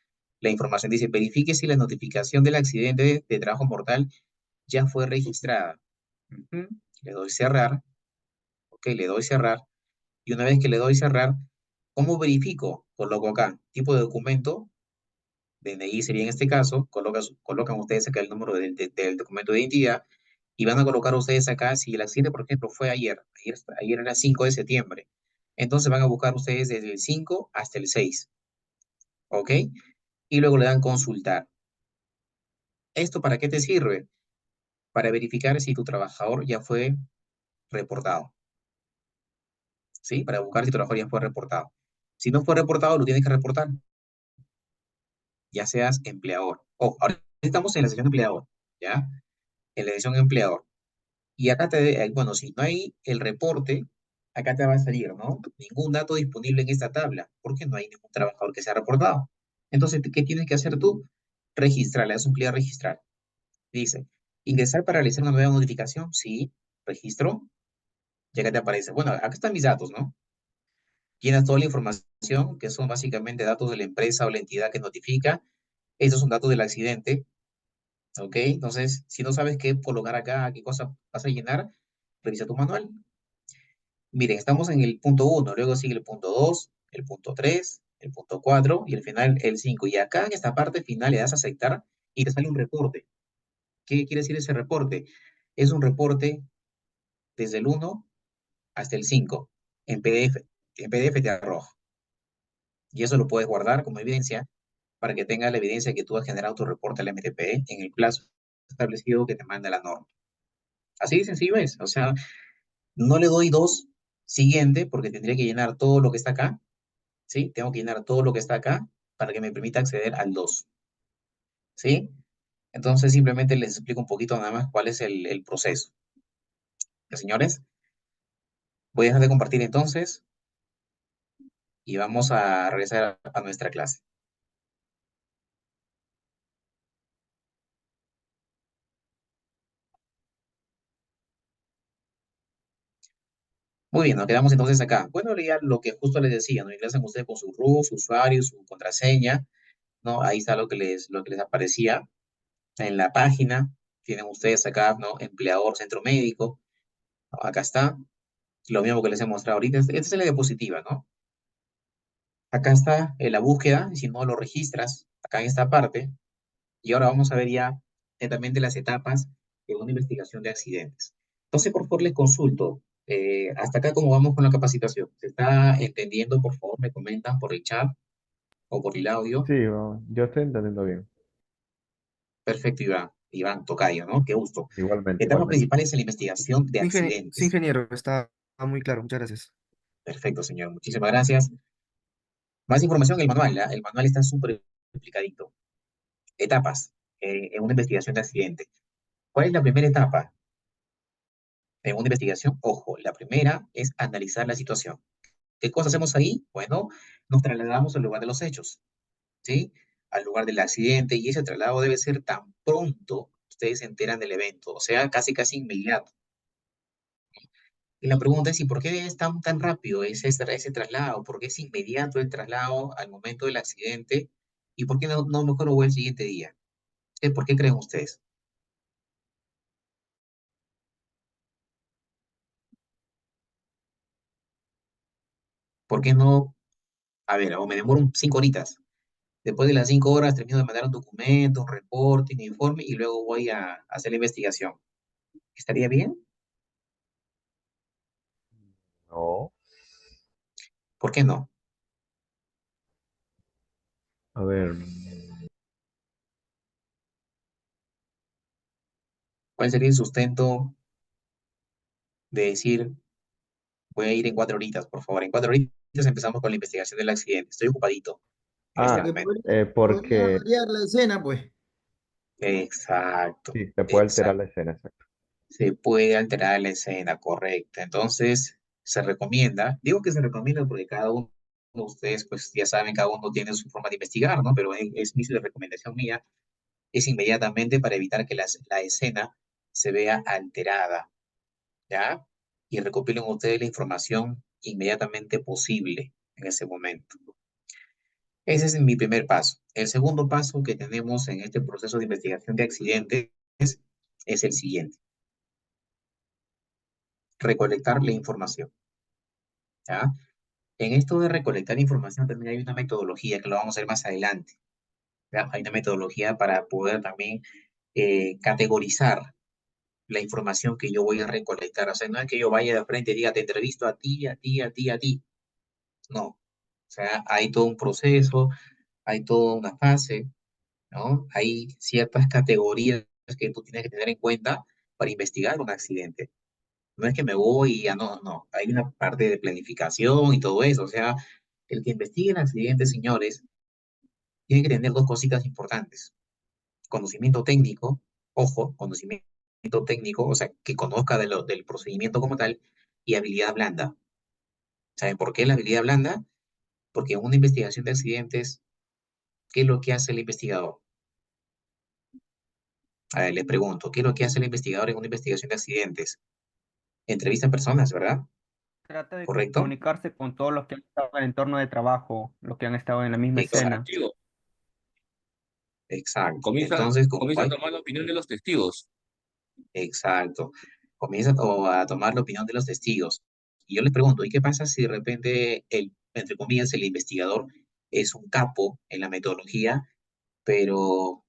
información, dice, verifique si la notificación del accidente de trabajo mortal ya fue registrada. Ujú. Le doy cerrar, ¿ok? Le doy cerrar. Y una vez que le doy cerrar, ¿cómo verifico? Coloco acá, tipo de documento, DNI sería en este caso, colocan ustedes acá el número del documento de identidad y van a colocar ustedes acá, si el accidente, por ejemplo, fue ayer era 5 de septiembre, entonces van a buscar ustedes desde el 5 hasta el 6, ¿ok? Y luego le dan consultar. ¿Esto para qué te sirve? Para verificar si tu trabajador ya fue reportado, ¿sí? Para buscar si tu trabajador ya fue reportado. Si no fue reportado, lo tienes que reportar, ya seas empleador. Ahora estamos en la sección de empleador, ¿ya? En la sección empleador. Y acá bueno, si no hay el reporte, acá te va a salir, ¿no? Ningún dato disponible en esta tabla, porque no hay ningún trabajador que se ha reportado. Entonces, ¿qué tienes que hacer tú? Registrar, le das un clic a registrar. Dice, ingresar para realizar una nueva notificación. Sí, registro. Ya que te aparece, bueno, acá están mis datos, ¿no? Llenas toda la información, que son básicamente datos de la empresa o la entidad que notifica. Estos son datos del accidente, ¿ok? Entonces, si no sabes qué colocar acá, qué cosa vas a llenar, revisa tu manual. Miren, estamos en el punto 1, luego sigue el punto 2, el punto 3, el punto 4 y al final el 5. Y acá en esta parte final le das a aceptar y te sale un reporte. ¿Qué quiere decir ese reporte? Es un reporte desde el 1 hasta el 5 en PDF. En PDF te arroja. Y eso lo puedes guardar como evidencia para que tengas la evidencia que tú has generado tu reporte al MTP en el plazo establecido que te manda la norma. Así de sencillo es. O sea, no le doy 2 siguiente porque tendría que llenar todo lo que está acá. ¿Sí? Tengo que llenar todo lo que está acá para que me permita acceder al 2, ¿sí? Entonces simplemente les explico un poquito nada más cuál es el proceso. ¿Ya, señores? Voy a dejar de compartir entonces y vamos a regresar a nuestra clase. Muy bien, nos quedamos entonces acá. Bueno, ya lo que justo les decía, ¿no? Ingresan ustedes con su RUT, su usuario, su contraseña, ¿no? Ahí está lo que les aparecía en la página. Tienen ustedes acá, ¿no? Empleador, centro médico. ¿No? Acá está. Lo mismo que les he mostrado ahorita. Esta es la diapositiva, ¿no? Acá está la búsqueda, si no lo registras, acá en esta parte. Y ahora vamos a ver ya netamente las etapas de una investigación de accidentes. Entonces, por favor, les consulto. Hasta acá, ¿cómo vamos con la capacitación? ¿Se está entendiendo? Por favor, me comentan por el chat o por el audio. Sí, yo estoy entendiendo bien. Perfecto, Iván. Iván Tocayo, ¿no? Qué gusto. Igualmente, Etapa igualmente. principal es la investigación de Sí, accidentes. ingeniero, está muy claro, muchas gracias. Perfecto, señor. Muchísimas gracias. Más información en el manual. ¿Ah? El manual está súper explicadito. Etapas en una investigación de accidente. ¿Cuál es la primera etapa en una investigación? Ojo, la primera es analizar la situación. ¿Qué cosa hacemos ahí? Bueno, nos trasladamos al lugar de los hechos, ¿sí? Al lugar del accidente y ese traslado debe ser tan pronto ustedes se enteran del evento, o sea, casi casi inmediato. Y la pregunta es, ¿y por qué es tan rápido ese traslado? ¿Por qué es inmediato el traslado al momento del accidente? ¿Y por qué no mejor lo voy el siguiente día? ¿Por qué creen ustedes? ¿Por qué no? A ver, o me demoro 5 horitas. Después de las 5 horas termino de mandar un documento, un reporte, un informe y luego voy a hacer la investigación. ¿Estaría bien? No. ¿Por qué no? A ver, ¿Cuál sería el sustento de decir, voy a ir en 4 horitas, por favor? En 4 horitas empezamos con la investigación del accidente. Estoy ocupadito. Porque Exactamente. podría Porque variar la escena, pues. Exacto. sí, se puede alterar Exacto. la escena, exacto. Se puede alterar la escena, correcto. Entonces, se recomienda, digo que se recomienda porque cada uno de ustedes, pues ya saben, cada uno tiene su forma de investigar, ¿no? Pero es mi recomendación mía, es inmediatamente para evitar que la escena se vea alterada, ¿ya? Y recopilen ustedes la información inmediatamente posible en ese momento. Ese es mi primer paso. El segundo paso que tenemos en este proceso de investigación de accidentes es el siguiente: recolectar la información, ¿ya? En esto de recolectar información también hay una metodología que lo vamos a ver más adelante, ¿ya? Hay una metodología para poder también categorizar la información que yo voy a recolectar. O sea, no es que yo vaya de frente y diga, te entrevisto a ti, a ti, a ti, a ti. No. O sea, hay todo un proceso, hay toda una fase, ¿no? Hay ciertas categorías que tú tienes que tener en cuenta para investigar un accidente. No es que me voy y ya no, no. Hay una parte de planificación y todo eso. O sea, el que investigue el accidente, señores, tiene que tener dos cositas importantes: conocimiento técnico, ojo, conocimiento técnico, o sea, que conozca del procedimiento como tal, y habilidad blanda. ¿Saben por qué la habilidad blanda? Porque en una investigación de accidentes, ¿qué es lo que hace el investigador? A ver, le pregunto, ¿qué es lo que hace el investigador en una investigación de accidentes? Entrevista a personas, ¿verdad? Trata de ¿Correcto? comunicarse con todos los que han estado en el entorno de trabajo, los que han estado en la misma Los escena. Exacto, testigos. exacto. Comienza, Entonces, como comienza a hay, tomar la opinión de los testigos. exacto, comienza a tomar la opinión de los testigos. Y yo les pregunto, ¿y qué pasa si de repente entre comillas, el investigador es un capo en la metodología, pero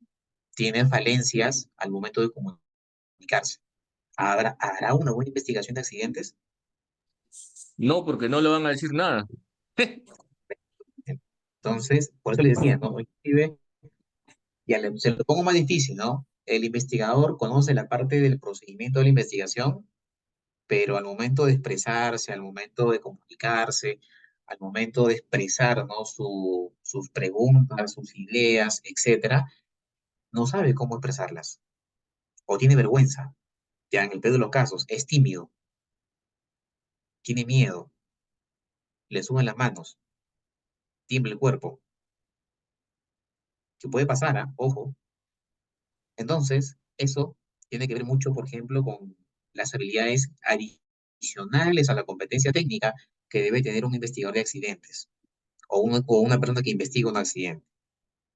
tiene falencias al momento de comunicarse? ¿Hará una buena investigación de accidentes? No, porque no le van a decir nada. Entonces, por eso les decía, ¿no? Inclusive, se lo pongo más difícil, ¿no? El investigador conoce la parte del procedimiento de la investigación, pero al momento de expresarse, al momento de comunicarse, al momento de expresar, ¿no? Sus preguntas, sus ideas, etcétera, no sabe cómo expresarlas o tiene vergüenza. Ya en el peor de los casos, es tímido, tiene miedo, le suben las manos, tiembla el cuerpo, que puede pasar, ¿ah? Ojo. Entonces, eso tiene que ver mucho, por ejemplo, con las habilidades adicionales a la competencia técnica que debe tener un investigador de accidentes o una persona que investiga un accidente.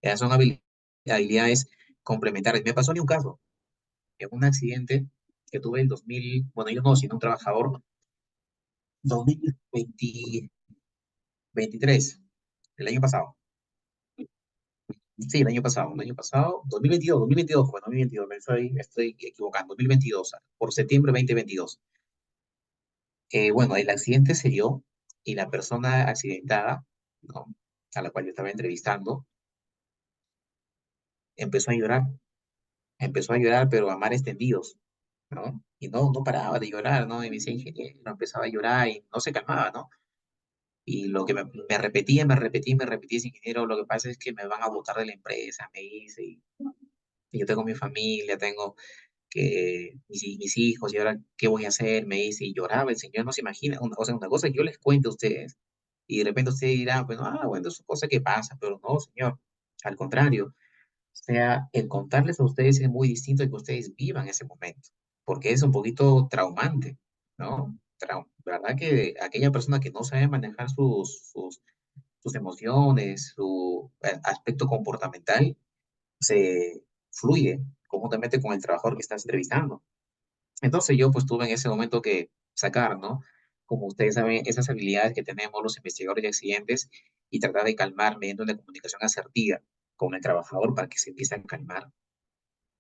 Esas son habilidades complementarias. Me pasó a mí un caso, en un accidente que tuve el 2000, bueno, yo no, sino un trabajador, 2023, el año pasado. Sí, el año pasado, 2022, bueno, 2022, me estoy equivocando, 2022, por septiembre 2022. Bueno, el accidente se dio y la persona accidentada, ¿no? A la cual yo estaba entrevistando, empezó a llorar, pero a mares tendidos, ¿no? Y no paraba de llorar, ¿no? Y me decía, ingeniero, empezaba a llorar y no se calmaba, ¿no? Y lo que me repetía ese ingeniero, lo que pasa es que me van a botar de la empresa, me dice, y yo tengo mi familia, tengo que mis hijos, y ahora, ¿qué voy a hacer? Me dice, y lloraba, el señor no se imagina, o sea, una cosa que yo les cuento a ustedes, y de repente ustedes dirán, pues, bueno, es cosa que pasa, pero no, señor, al contrario, o sea, el contarles a ustedes es muy distinto de que ustedes vivan ese momento, porque es un poquito traumante, ¿no? ¿Verdad? Que aquella persona que no sabe manejar sus emociones, su aspecto comportamental, se fluye conjuntamente con el trabajador que estás entrevistando. Entonces yo pues tuve en ese momento que sacar, ¿no? Como ustedes saben, esas habilidades que tenemos los investigadores de accidentes y tratar de calmar mediante una comunicación asertiva con el trabajador para que se empiece a calmar.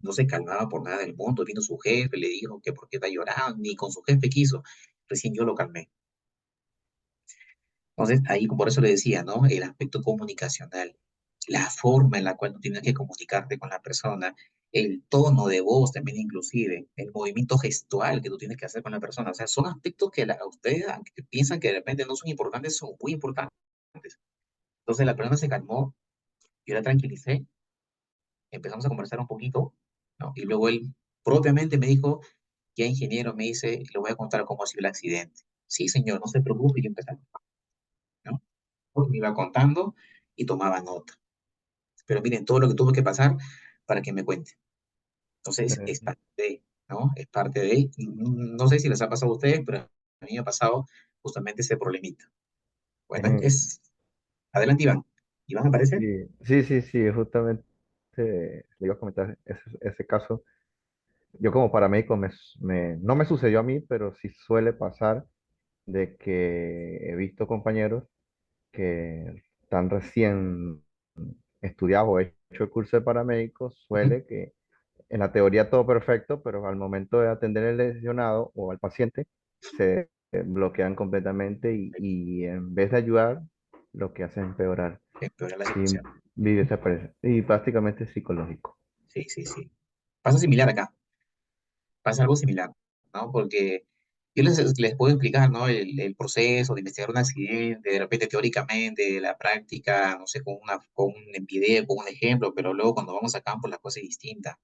No se calmaba por nada del mundo. Vino su jefe, le dijo que por qué está llorando, ni con su jefe quiso. Recién yo lo calmé. Entonces, ahí por eso le decía, ¿no? El aspecto comunicacional, la forma en la cual tú tienes que comunicarte con la persona, el tono de voz también inclusive, el movimiento gestual que tú tienes que hacer con la persona. O sea, son aspectos que a ustedes aunque piensan que de repente no son importantes, son muy importantes. Entonces la persona se calmó Yo la tranquilicé, empezamos a conversar un poquito, ¿no? Y luego él propiamente me dijo, ya ingeniero, me dice, le voy a contar cómo ha sido el accidente. Sí, señor, no se preocupe, yo empecé, ¿no? Pues me iba contando y tomaba nota. Pero miren todo lo que tuvo que pasar para que me cuente. Entonces, es Eh, parte de, ¿no? Es parte de, no sé si les ha pasado a ustedes, pero a mí me ha pasado justamente ese problemita. Bueno, eh, adelante, Iván. Iván, ¿aparece? sí, justamente le iba a comentar ese caso. Yo como paramédico no me sucedió a mí, pero sí suele pasar de que he visto compañeros que están recién estudiados o hecho el curso de paramédicos, Ujú. suele que en la teoría todo perfecto, pero al momento de atender al lesionado o al paciente, se bloquean completamente y en vez de ayudar, lo que hacen es empeorar. Empeora la Y situación. vive esa presión. Y prácticamente es psicológico. Sí, sí, sí. Pasa similar acá. Pasa algo similar, ¿no? Porque yo les puedo explicar, ¿no? El proceso de investigar un accidente, de repente teóricamente, la práctica, no sé, con un video, con un ejemplo, pero luego cuando vamos a campo la cosa es distinta,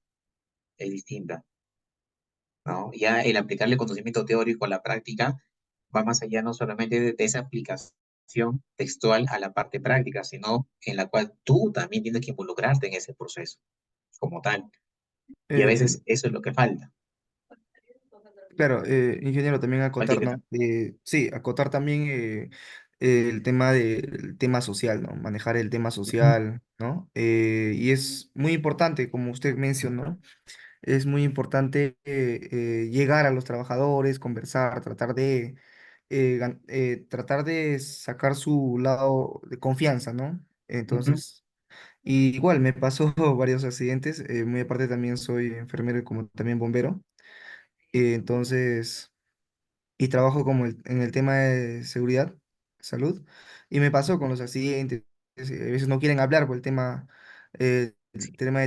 ¿no? Ya el aplicarle conocimiento teórico a la práctica va más allá no solamente de esa aplicación textual a la parte práctica, sino en la cual tú también tienes que involucrarte en ese proceso como tal. Y a Eh, veces eso es lo que falta. Claro, ingeniero, también ¿Cuál acotar, tiene? ¿no? Sí, acotar también el tema social, ¿no? Manejar el tema Ujú, social, ¿no? Y es muy importante, como usted mencionó, es muy importante llegar a los trabajadores, conversar, tratar de sacar su lado de confianza, ¿no? ujú. Entonces, y igual me pasó varios accidentes, muy aparte también soy enfermero y como también bombero, entonces y trabajo como en el tema de seguridad, salud, y me pasó con los accidentes, a veces no quieren hablar por el tema de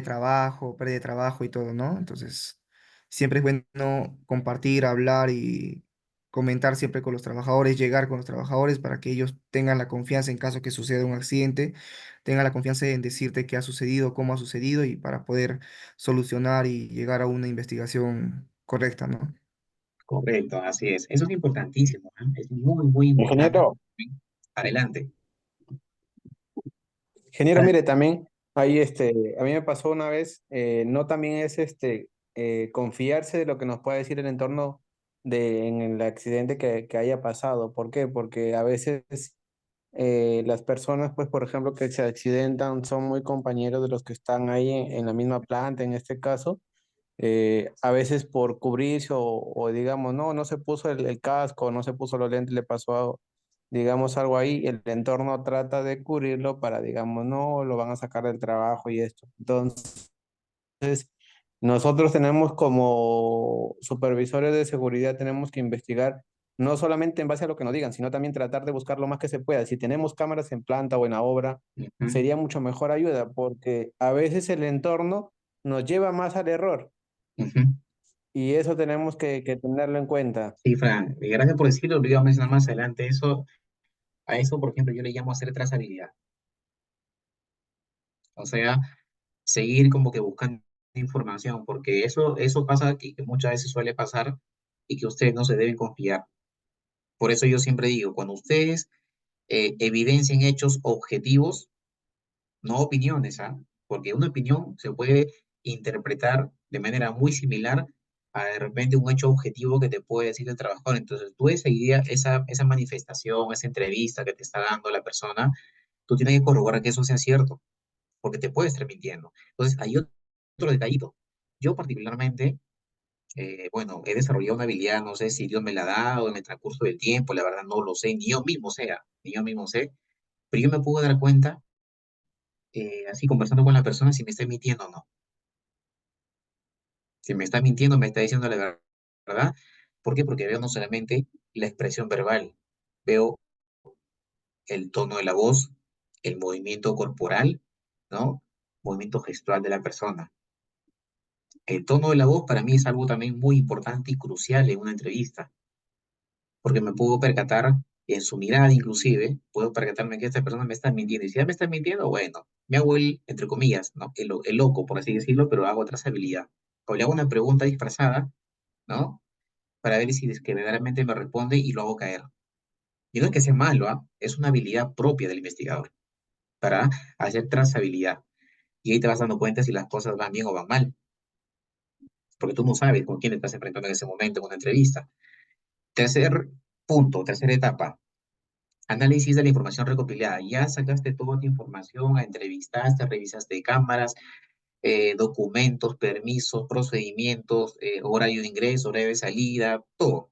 trabajo, pérdida de trabajo y todo, ¿no? Entonces, siempre es bueno compartir, hablar y comentar siempre con los trabajadores, llegar con los trabajadores para que ellos tengan la confianza en caso que suceda un accidente, tengan la confianza en decirte qué ha sucedido, cómo ha sucedido y para poder solucionar y llegar a una investigación correcta, ¿no? Correcto, así es. Eso es importantísimo, ¿ah? Es muy, muy importante. Ingeniero, Adelante. ingeniero, Adelante. mire, también ahí a mí me pasó una vez, no también es confiarse de lo que nos puede decir el entorno en el accidente que haya pasado. ¿Por qué? Porque a veces las personas, pues, por ejemplo, que se accidentan son muy compañeros de los que están ahí en la misma planta, en este caso. A veces por cubrirse o digamos, no se puso el casco, no se puso los lentes, le pasó, digamos, algo ahí, el entorno trata de cubrirlo para, digamos, no, lo van a sacar del trabajo y esto. Entonces, nosotros tenemos como supervisores de seguridad, tenemos que investigar no solamente en base a lo que nos digan, sino también tratar de buscar lo más que se pueda. Si tenemos cámaras en planta o en la obra, Ujú, sería mucho mejor ayuda, porque a veces el entorno nos lleva más al error ujú. y eso tenemos que tenerlo en cuenta. Sí, Fran, gracias por decirlo, lo iba a mencionar más adelante. A eso, por ejemplo, yo le llamo hacer trazabilidad. O sea, seguir como que buscando información, porque eso pasa que muchas veces suele pasar y que ustedes no se deben confiar. Por eso yo siempre digo, cuando ustedes evidencien hechos objetivos, no opiniones, ¿ah? Porque una opinión se puede interpretar de manera muy similar a de repente un hecho objetivo que te puede decir el trabajador. Entonces, tú esa idea, esa manifestación, esa entrevista que te está dando la persona, tú tienes que corroborar que eso sea cierto, porque te puede estar mintiendo. Entonces, hay otro detallito. Yo particularmente, bueno, he desarrollado una habilidad, no sé si Dios me la ha dado en el transcurso del tiempo, la verdad no lo sé, ni yo mismo sé, pero yo me puedo dar cuenta así conversando con la persona si me está mintiendo o no. Si me está mintiendo, me está diciendo la verdad. ¿Por qué? Porque veo no solamente la expresión verbal, veo el tono de la voz, el movimiento corporal, ¿no? Movimiento gestual de la persona. El tono de la voz para mí es algo también muy importante y crucial en una entrevista, porque me puedo percatar en su mirada inclusive, puedo percatarme que esta persona me está mintiendo. Y si ya me está mintiendo, bueno, me hago el, entre comillas, ¿no? El loco, por así decirlo, pero hago trazabilidad. O le hago una pregunta disfrazada, ¿no? Para ver si es que verdaderamente me responde y lo hago caer. Y no es que sea malo, ¿ah? Es una habilidad propia del investigador para hacer trazabilidad. Y ahí te vas dando cuenta si las cosas van bien o van mal, porque tú no sabes con quién te estás enfrentando en ese momento en una entrevista. Tercer punto, tercera etapa, análisis de la información recopilada. Ya sacaste toda tu información, entrevistaste, revisaste cámaras, documentos, permisos, procedimientos, horario de ingreso, horario de salida, todo.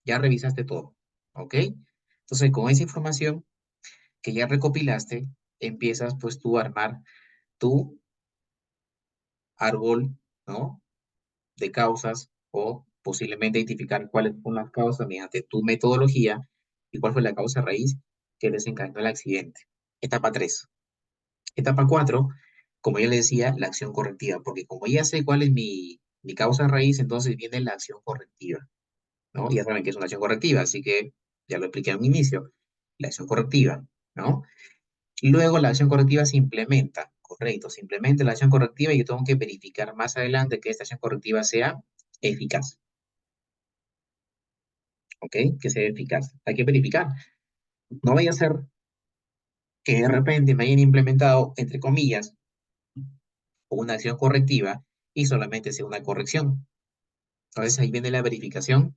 Ya revisaste todo, ¿ok? Entonces, con esa información que ya recopilaste, empiezas pues tú a armar tu árbol, ¿no? De causas o posiblemente identificar cuáles son las causas mediante tu metodología y cuál fue la causa raíz que desencadenó el accidente. Etapa 3. Etapa 4, como yo le decía, la acción correctiva, porque como ya sé cuál es mi causa raíz, entonces viene la acción correctiva, ¿no? Ya saben que es una acción correctiva, así que ya lo expliqué al inicio, la acción correctiva, ¿no? Luego la acción correctiva se implementa, correcto, se implementa la acción correctiva y yo tengo que verificar más adelante que esta acción correctiva sea eficaz, ¿ok? Que sea eficaz. Hay que verificar. No vaya a ser que de repente me hayan implementado, entre comillas, una acción correctiva y solamente sea una corrección. Entonces ahí viene la verificación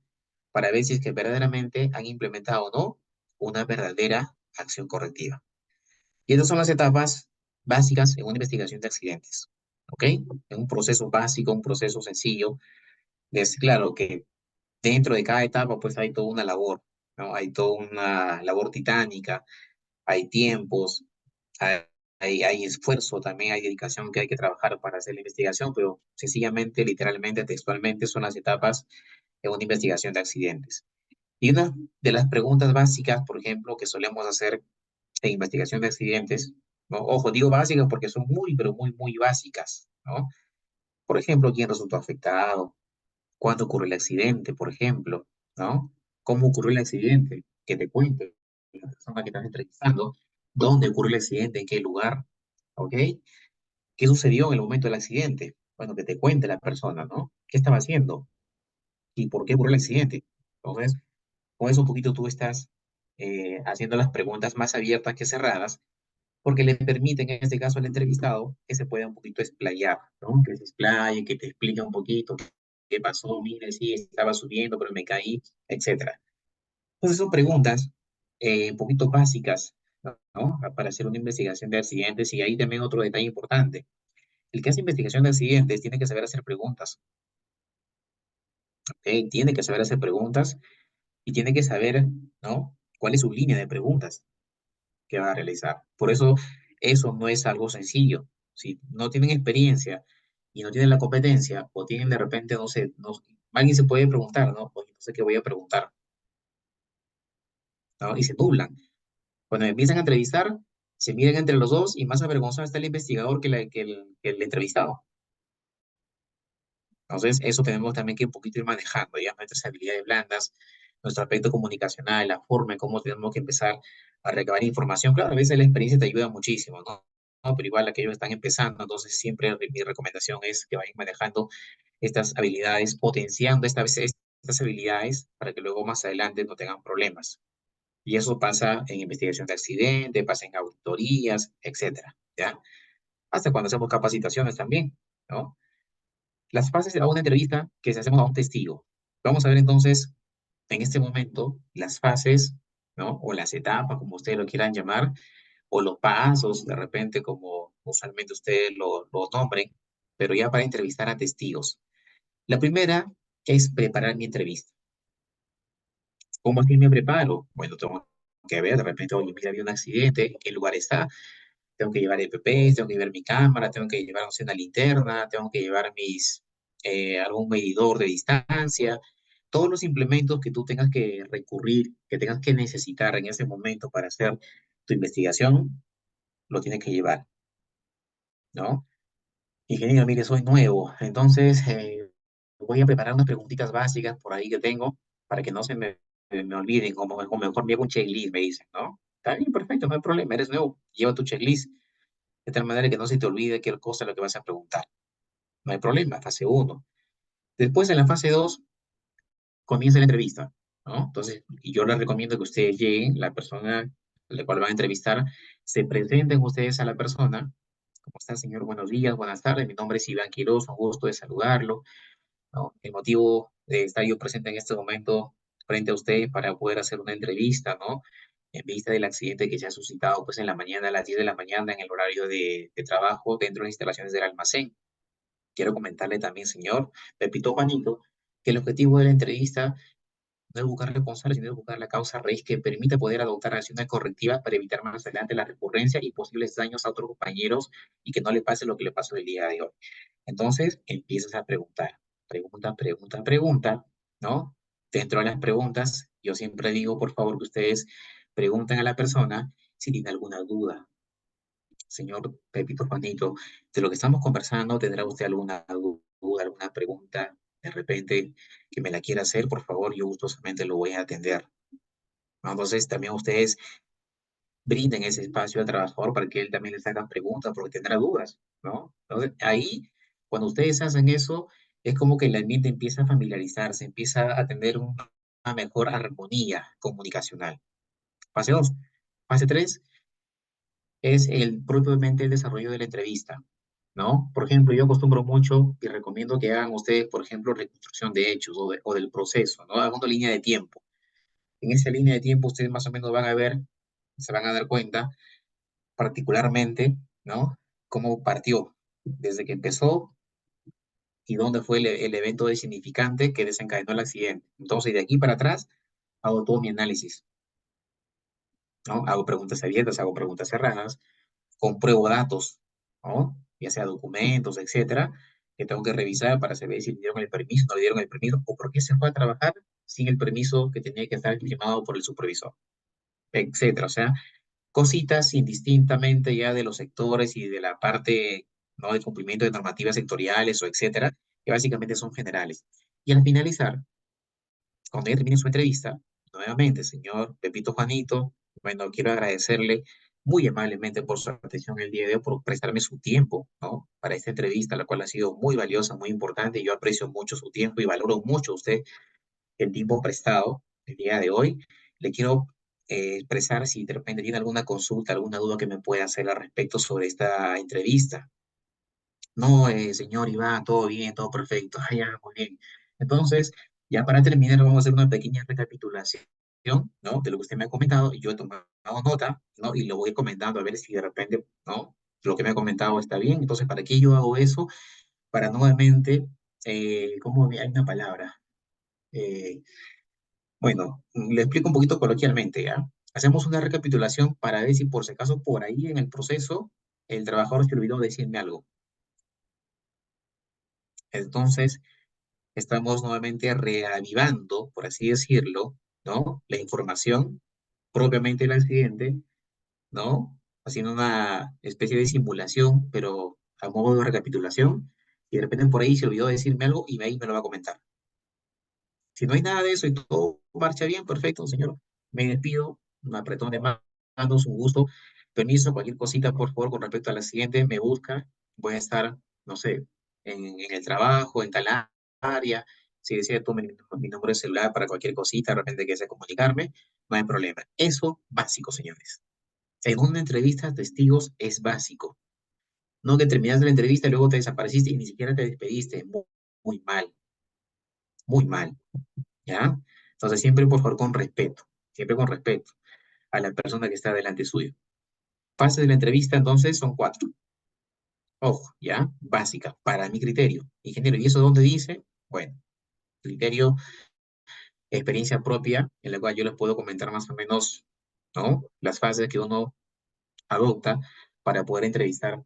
para ver si es que verdaderamente han implementado o no una verdadera acción correctiva. Y estas son las etapas básicas en una investigación de accidentes. ¿Ok? En un proceso básico, un proceso sencillo. Es claro que dentro de cada etapa pues hay toda una labor, ¿no? Hay toda una labor titánica, hay tiempos, hay, hay esfuerzo, también hay dedicación que hay que trabajar para hacer la investigación, pero sencillamente, literalmente, textualmente son las etapas en una investigación de accidentes. Y una de las preguntas básicas, por ejemplo, que solemos hacer en investigación de accidentes, ¿no? Ojo, digo básicas porque son muy, pero muy, muy básicas, ¿no? Por ejemplo, ¿quién resultó afectado? ¿Cuándo ocurrió el accidente, por ejemplo? ¿No? ¿Cómo ocurrió el accidente? Que te cuente la persona que estás entrevistando, dónde ocurrió el accidente, en qué lugar, ¿ok? ¿Qué sucedió en el momento del accidente? Bueno, que te cuente la persona, ¿no? ¿Qué estaba haciendo? ¿Y por qué ocurrió el accidente? Entonces, con eso un poquito tú estás haciendo las preguntas más abiertas que cerradas porque le permiten, en este caso al entrevistado, que se pueda un poquito explayar, ¿no? Que se explaye, que te explique un poquito qué pasó, mire, sí, estaba subiendo, pero me caí, etcétera. Entonces son preguntas un poquito básicas, ¿no? Para hacer una investigación de accidentes y ahí también otro detalle importante. El que hace investigación de accidentes tiene que saber hacer preguntas, ¿ok? Tiene que saber hacer preguntas y tiene que saber, ¿no? ¿Cuál es su línea de preguntas que va a realizar? Por eso, eso no es algo sencillo. Si no tienen experiencia y no tienen la competencia, o tienen de repente, no sé, no, alguien se puede preguntar, ¿no? Oye, no sé qué voy a preguntar, ¿no? Y se nublan. Cuando empiezan a entrevistar, se miran entre los dos y más avergonzado está el investigador que el entrevistado. Entonces, eso tenemos también que un poquito ir manejando, ya nuestras habilidades blandas, nuestro aspecto comunicacional, la forma en cómo tenemos que empezar a recabar información. Claro, a veces la experiencia te ayuda muchísimo, ¿no? ¿No? Pero igual aquellos que están empezando, entonces siempre mi recomendación es que vayan manejando estas habilidades, potenciando estas habilidades para que luego más adelante no tengan problemas. Y eso pasa en investigación de accidente, pasa en auditorías, etcétera, ¿ya? Hasta cuando hacemos capacitaciones también, ¿no? Las fases de una entrevista que se hacemos a un testigo. Vamos a ver entonces, en este momento, las fases, ¿no? O las etapas, como ustedes lo quieran llamar, o los pasos, de repente, como usualmente ustedes lo nombren, pero ya para entrevistar a testigos. La primera es preparar mi entrevista. ¿Cómo así me preparo? Bueno, tengo que ver, de repente, oye, mira, había un accidente, ¿en qué lugar está? Tengo que llevar EPPs, tengo que llevar mi cámara, tengo que llevar, no sé, una linterna, tengo que llevar algún medidor de distancia, todos los implementos que tú tengas que recurrir, que tengas que necesitar en ese momento para hacer tu investigación, lo tienes que llevar, ¿no? Ingeniero, mire, soy nuevo, entonces voy a preparar unas preguntitas básicas por ahí que tengo para que no se me me olviden, o mejor me hago un checklist, me dicen, ¿no? Está bien, perfecto, no hay problema, eres nuevo, lleva tu checklist, de tal manera que no se te olvide qué cosa es lo que vas a preguntar. No hay problema, fase uno. Después, en la fase 2 comienza la entrevista, ¿no? Entonces, y yo les recomiendo que ustedes lleguen, la persona a la cual van a entrevistar, se presenten ustedes a la persona. ¿Cómo está, señor? Buenos días, buenas tardes. Mi nombre es Iván Quiroz, un gusto de saludarlo, ¿no? El motivo de estar yo presente en este momento frente a usted para poder hacer una entrevista, ¿no? En vista del accidente que se ha suscitado, pues, en la mañana, a las 10 de la mañana, en el horario de trabajo dentro de las instalaciones del almacén. Quiero comentarle también, señor Pepito Juanito, que el objetivo de la entrevista no es buscar responsables, sino es buscar la causa raíz que permita poder adoptar acciones correctivas para evitar más adelante la recurrencia y posibles daños a otros compañeros y que no le pase lo que le pasó el día de hoy. Entonces, empiezas a preguntar, pregunta, ¿no? Dentro de las preguntas, yo siempre digo, por favor, que ustedes pregunten a la persona si tiene alguna duda. Señor Pepito Juanito, de lo que estamos conversando, ¿tendrá usted alguna duda, alguna pregunta de repente que me la quiera hacer? Por favor, yo gustosamente lo voy a atender, ¿no? Entonces, también ustedes brinden ese espacio al trabajador para que él también les haga preguntas porque tendrá dudas, ¿no? Entonces, ahí, cuando ustedes hacen eso, es como que el ambiente empieza a familiarizarse, empieza a tener una mejor armonía comunicacional. Fase 2. Fase 3 es propiamente el desarrollo de la entrevista, ¿no? Por ejemplo, yo acostumbro mucho y recomiendo que hagan ustedes, por ejemplo, reconstrucción de hechos o del proceso, ¿no? Hagan una línea de tiempo. En esa línea de tiempo ustedes más o menos van a ver, se van a dar cuenta particularmente, ¿no? Cómo partió, desde que empezó y dónde fue el evento de significante que desencadenó el accidente. Entonces, de aquí para atrás, hago todo mi análisis, ¿no? Hago preguntas abiertas, hago preguntas cerradas, compruebo datos, ¿no? Ya sea documentos, etcétera, que tengo que revisar para saber si le dieron el permiso, no le dieron el permiso, o por qué se fue a trabajar sin el permiso que tenía que estar firmado por el supervisor, etcétera. O sea, cositas indistintamente ya de los sectores y de la parte, ¿no? De cumplimiento de normativas sectoriales o etcétera, que básicamente son generales. Y al finalizar, cuando ya termine su entrevista, nuevamente, señor Pepito Juanito, bueno, quiero agradecerle muy amablemente por su atención el día de hoy, por prestarme su tiempo, ¿no? Para esta entrevista, la cual ha sido muy valiosa, muy importante. Yo aprecio mucho su tiempo y valoro mucho a usted el tiempo prestado el día de hoy. Le quiero expresar si de repente tiene alguna consulta, alguna duda que me pueda hacer al respecto sobre esta entrevista. No, señor Iván, todo bien, todo perfecto. Ah, ya, muy bien. Entonces, ya para terminar, vamos a hacer una pequeña recapitulación, ¿no? De lo que usted me ha comentado. Yo he tomado nota, ¿no? Y lo voy comentando a ver si de repente, ¿no? Lo que me ha comentado está bien. Entonces, ¿para qué yo hago eso? Para nuevamente, ¿cómo hay una palabra? Eh, bueno, le explico un poquito coloquialmente, ¿ya? Hacemos una recapitulación para ver si por si acaso por ahí en el proceso el trabajador se olvidó decirme algo. Entonces, estamos nuevamente reavivando, por así decirlo, ¿no? La información propiamente del accidente, ¿no? Haciendo una especie de simulación, pero a modo de recapitulación, y de repente por ahí se olvidó decirme algo y ahí me lo va a comentar. Si no hay nada de eso y todo marcha bien, perfecto, señor. Me despido, un apretón de manos, un gusto. Permiso, cualquier cosita, por favor, con respecto al accidente, me busca. Voy a estar, no sé, en el trabajo, en tal área. Si desea, tome mi número de celular para cualquier cosita, de repente que desee comunicarme, no hay problema. Eso, básico, señores. En una entrevista, testigos es básico. No que terminaste la entrevista y luego te desapareciste y ni siquiera te despediste. Muy, muy mal, muy mal. ¿Ya? Entonces, siempre, por favor, con respeto, siempre con respeto a la persona que está delante suyo. Fases de la entrevista, entonces, son 4. Ojo, ¿ya? Básica, para mi criterio. Ingeniero, ¿y eso dónde dice? Bueno, criterio, experiencia propia, en la cual yo les puedo comentar más o menos, ¿no? Las fases que uno adopta para poder entrevistar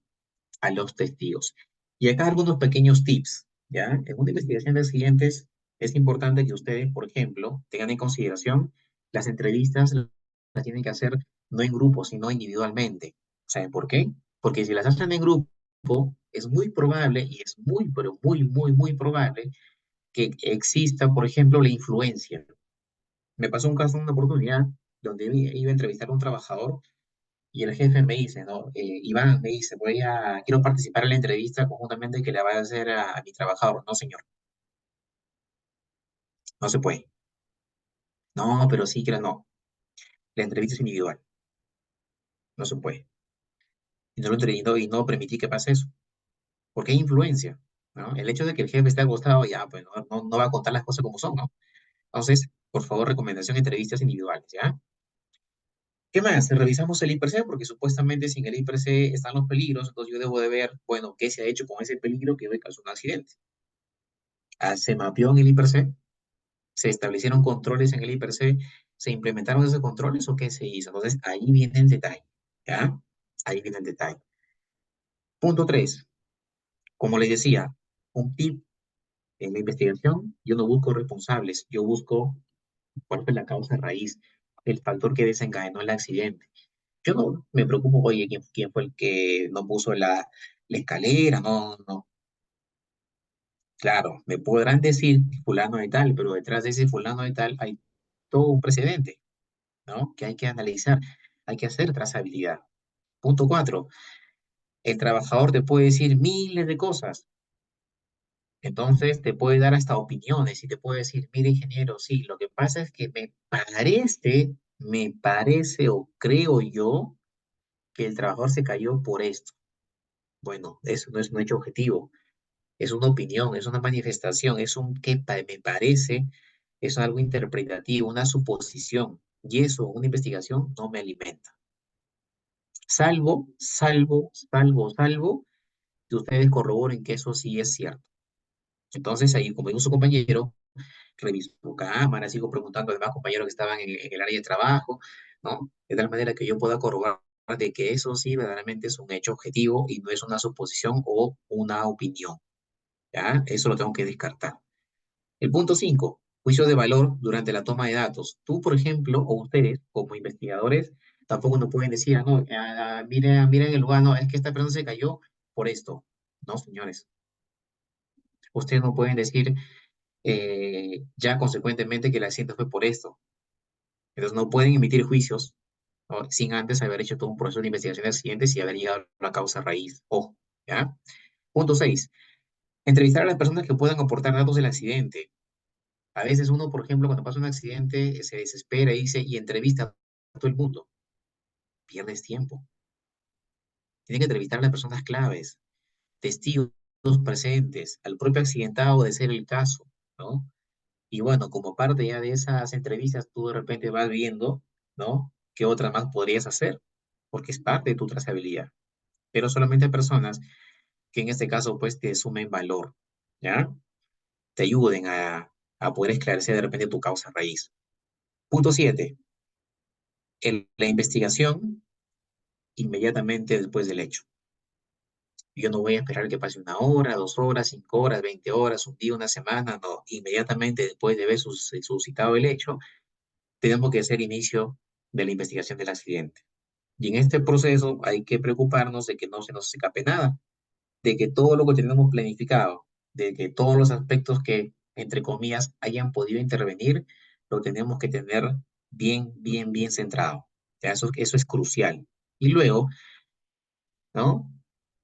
a los testigos. Y acá algunos pequeños tips, ¿ya? En una investigación de accidentes es importante que ustedes, por ejemplo, tengan en consideración las entrevistas las tienen que hacer no en grupo, sino individualmente. ¿Saben por qué? Porque si las hacen en grupo, es muy probable, y es muy, pero muy, muy, muy probable que exista, por ejemplo, la influencia, Me pasó un caso, una oportunidad, donde iba a entrevistar a un trabajador y el jefe me dice, ¿no? Iván, me dice, quiero participar en la entrevista conjuntamente que le vaya a hacer a mi trabajador. No, señor, no se puede. No, pero sí, que no. La entrevista es individual, no se puede. Y no permití que pase eso, porque hay influencia, ¿no? El hecho de que el jefe esté acostado, ya, pues no va a contar las cosas como son, ¿no? Entonces, por favor, recomendación, entrevistas individuales, ¿ya? ¿Qué más? Revisamos el IPRC, porque supuestamente sin el IPRC están los peligros, entonces yo debo de ver, bueno, qué se ha hecho con ese peligro que hoy causó un accidente. Se mapeó en el IPRC, se establecieron controles en el IPRC, se implementaron esos controles o qué se hizo. Entonces, ahí viene el detalle, ¿ya? Ahí viene el detalle. Punto 3. Como les decía, un tip en la investigación, yo no busco responsables, yo busco cuál fue la causa raíz, el factor que desencadenó el accidente. Yo no me preocupo, oye, quién fue el que no puso la escalera, no. Claro, me podrán decir fulano de tal, pero detrás de ese fulano de tal hay todo un precedente, ¿no? Que hay que analizar, hay que hacer trazabilidad. Punto 4. El trabajador te puede decir miles de cosas. Entonces te puede dar hasta opiniones y te puede decir, mire, ingeniero, sí, lo que pasa es que me parece o creo yo que el trabajador se cayó por esto. Bueno, eso no es un hecho objetivo, es una opinión, es una manifestación, es un me parece, es algo interpretativo, una suposición. Y eso, una investigación, no me alimenta. Salvo que ustedes corroboren que eso sí es cierto. Entonces ahí, como dijo su compañero, reviso cámaras, sigo preguntando a demás compañeros que estaban en el área de trabajo, ¿no? De tal manera que yo pueda corroborar de que eso sí verdaderamente es un hecho objetivo y no es una suposición o una opinión, ¿ya? Eso lo tengo que descartar. El punto 5, juicio de valor durante la toma de datos. Tú, por ejemplo, o ustedes, como investigadores, tampoco nos pueden decir, no, miren el lugar, no, es que esta persona se cayó por esto. No, señores. Ustedes no pueden decir ya consecuentemente que el accidente fue por esto. Entonces no pueden emitir juicios, ¿no? Sin antes haber hecho todo un proceso de investigación de accidentes y haber llegado a la causa raíz. Ojo, ¿ya? Punto 6. Entrevistar a las personas que puedan aportar datos del accidente. A veces uno, por ejemplo, cuando pasa un accidente, se desespera y dice, y entrevista a todo el mundo. Pierdes tiempo. Tiene que entrevistar a las personas claves, testigos presentes, al propio accidentado de ser el caso, ¿no? Y bueno, como parte ya de esas entrevistas, tú de repente vas viendo, ¿no? ¿Qué otras más podrías hacer? Porque es parte de tu trazabilidad. Pero solamente personas que en este caso, pues, te sumen valor, ¿ya? Te ayuden a poder esclarecer de repente tu causa raíz. Punto 7. La investigación inmediatamente después del hecho. Yo no voy a esperar que pase 1 hora, 2 horas, 5 horas, 20 horas, un día, una semana, no. Inmediatamente después de haber suscitado el hecho, tenemos que hacer inicio de la investigación del accidente. Y en este proceso hay que preocuparnos de que no se nos escape nada, de que todo lo que tenemos planificado, de que todos los aspectos que, entre comillas, hayan podido intervenir, lo tenemos que tener bien centrado. Ya, eso es crucial. Y luego, ¿no?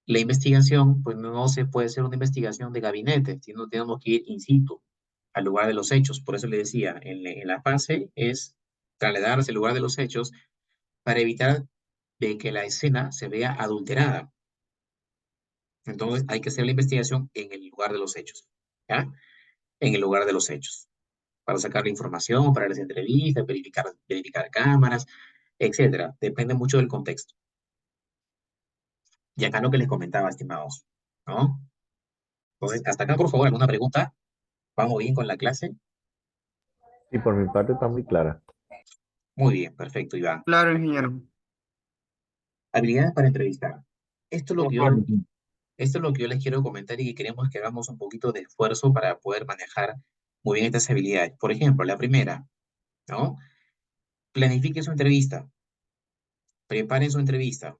La investigación, pues no se puede hacer una investigación de gabinete, sino tenemos que ir in situ, al lugar de los hechos. Por eso le decía, en la fase es trasladarse al lugar de los hechos para evitar de que la escena se vea adulterada. Entonces hay que hacer la investigación en el lugar de los hechos, ¿ya? En el lugar de los hechos, para sacar la información, para las entrevistas, verificar cámaras, etcétera. Depende mucho del contexto. Y acá lo que les comentaba, estimados, ¿no? Entonces, hasta acá, por favor, ¿alguna pregunta? ¿Vamos bien con la clase? Y por mi parte está muy clara. Muy bien, perfecto, Iván. Claro, ingeniero. Habilidades para entrevistar. Esto es lo que yo, Concuerdo. esto es lo que yo les quiero comentar y que queremos que hagamos un poquito de esfuerzo para poder manejar muy bien estas habilidades. Por ejemplo, la primera, ¿no? Planifique su entrevista, preparen su entrevista,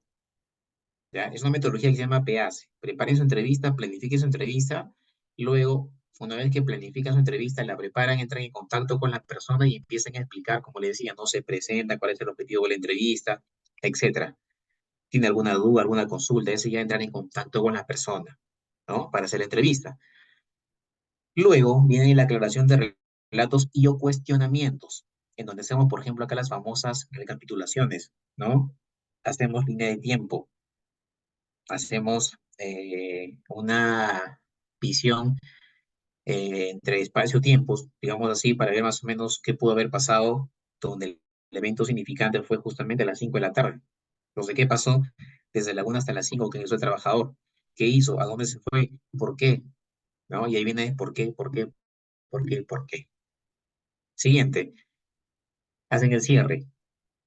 ¿ya? Es una metodología que se llama PACE. Preparen su entrevista, planifique su entrevista, luego Una vez que planifican su entrevista, la preparan, entran en contacto con la persona y empiezan a explicar, como le decía, no se presenta, cuál es el objetivo de la entrevista, etcétera. Tiene alguna duda, alguna consulta, ese ya entrar en contacto con la persona, ¿no? Para hacer la entrevista. Luego viene la aclaración de relatos y o cuestionamientos, en donde hacemos, por ejemplo, acá las famosas recapitulaciones, ¿no? Hacemos línea de tiempo, hacemos una visión entre espacio-tiempos, digamos así, para ver más o menos qué pudo haber pasado, donde el evento significante fue justamente a las 5 de la tarde. Entonces, ¿qué pasó desde la 1 hasta las 5 que ingresó el trabajador? ¿Qué hizo? ¿A dónde se fue? ¿Por qué? ¿No? Y ahí viene por qué, por qué, por qué, por qué. Siguiente, hacen el cierre,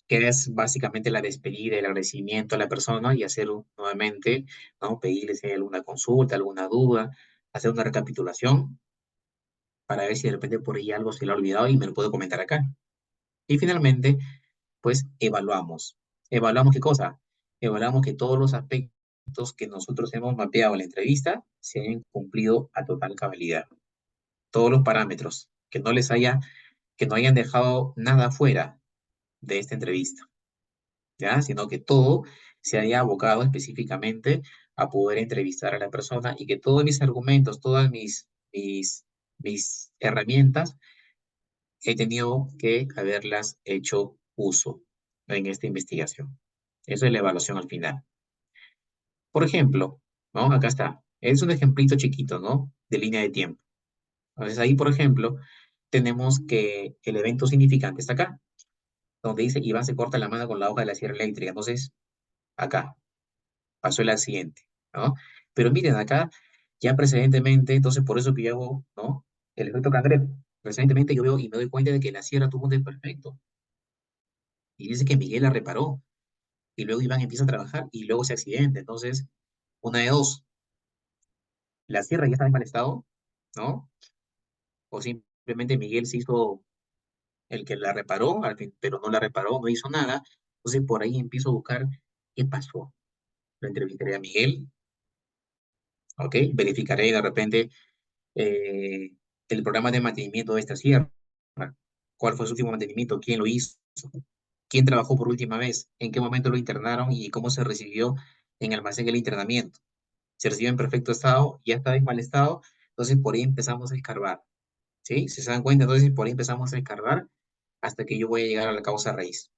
que es básicamente la despedida, el agradecimiento a la persona y hacer nuevamente, ¿no? Pedirle si hay alguna consulta, alguna duda, hacer una recapitulación para ver si de repente por ahí algo se le ha olvidado y me lo puedo comentar acá. Y finalmente, pues evaluamos. ¿Evaluamos qué cosa? Evaluamos que todos los aspectos que nosotros hemos mapeado en la entrevista se hayan cumplido a total cabalidad. Todos los parámetros, que no hayan dejado nada fuera de esta entrevista, ¿ya? Sino que todo se haya abocado específicamente a poder entrevistar a la persona y que todos mis argumentos, todas mis herramientas he tenido que haberlas hecho uso en esta investigación. Esa es la evaluación al final. Por ejemplo, ¿no? Acá está. Es un ejemplito chiquito, ¿no? De línea de tiempo. Entonces ahí, por ejemplo, tenemos que el evento significante está acá, donde dice Iván se corta la mano con la hoja de la sierra eléctrica. Entonces, acá pasó el accidente, ¿no? Pero miren, acá ya precedentemente, entonces por eso que yo hago, ¿no? El efecto cangrejo. Precedentemente yo veo y me doy cuenta de que la sierra tuvo un desperfecto. Y dice que Miguel la reparó. Y luego Iván empieza a trabajar y luego se accidenta. Entonces, una de dos, la sierra ya estaba en mal estado, ¿no? O simplemente Miguel se hizo el que la reparó, al fin, pero no la reparó, no hizo nada. Entonces, por ahí empiezo a buscar qué pasó. Lo entrevistaré a Miguel, ¿ok? Verificaré de repente eh, el programa de mantenimiento de esta sierra. ¿Cuál fue su último mantenimiento? ¿Quién lo hizo? ¿Quién trabajó por última vez? ¿En qué momento lo internaron? ¿Y cómo se recibió en el almacén el internamiento? ¿Se recibió en perfecto estado? ¿Ya estaba en mal estado? Entonces por ahí empezamos a escarbar, ¿sí? Si se dan cuenta, entonces por ahí empezamos a escarbar hasta que yo voy a llegar a la causa raíz.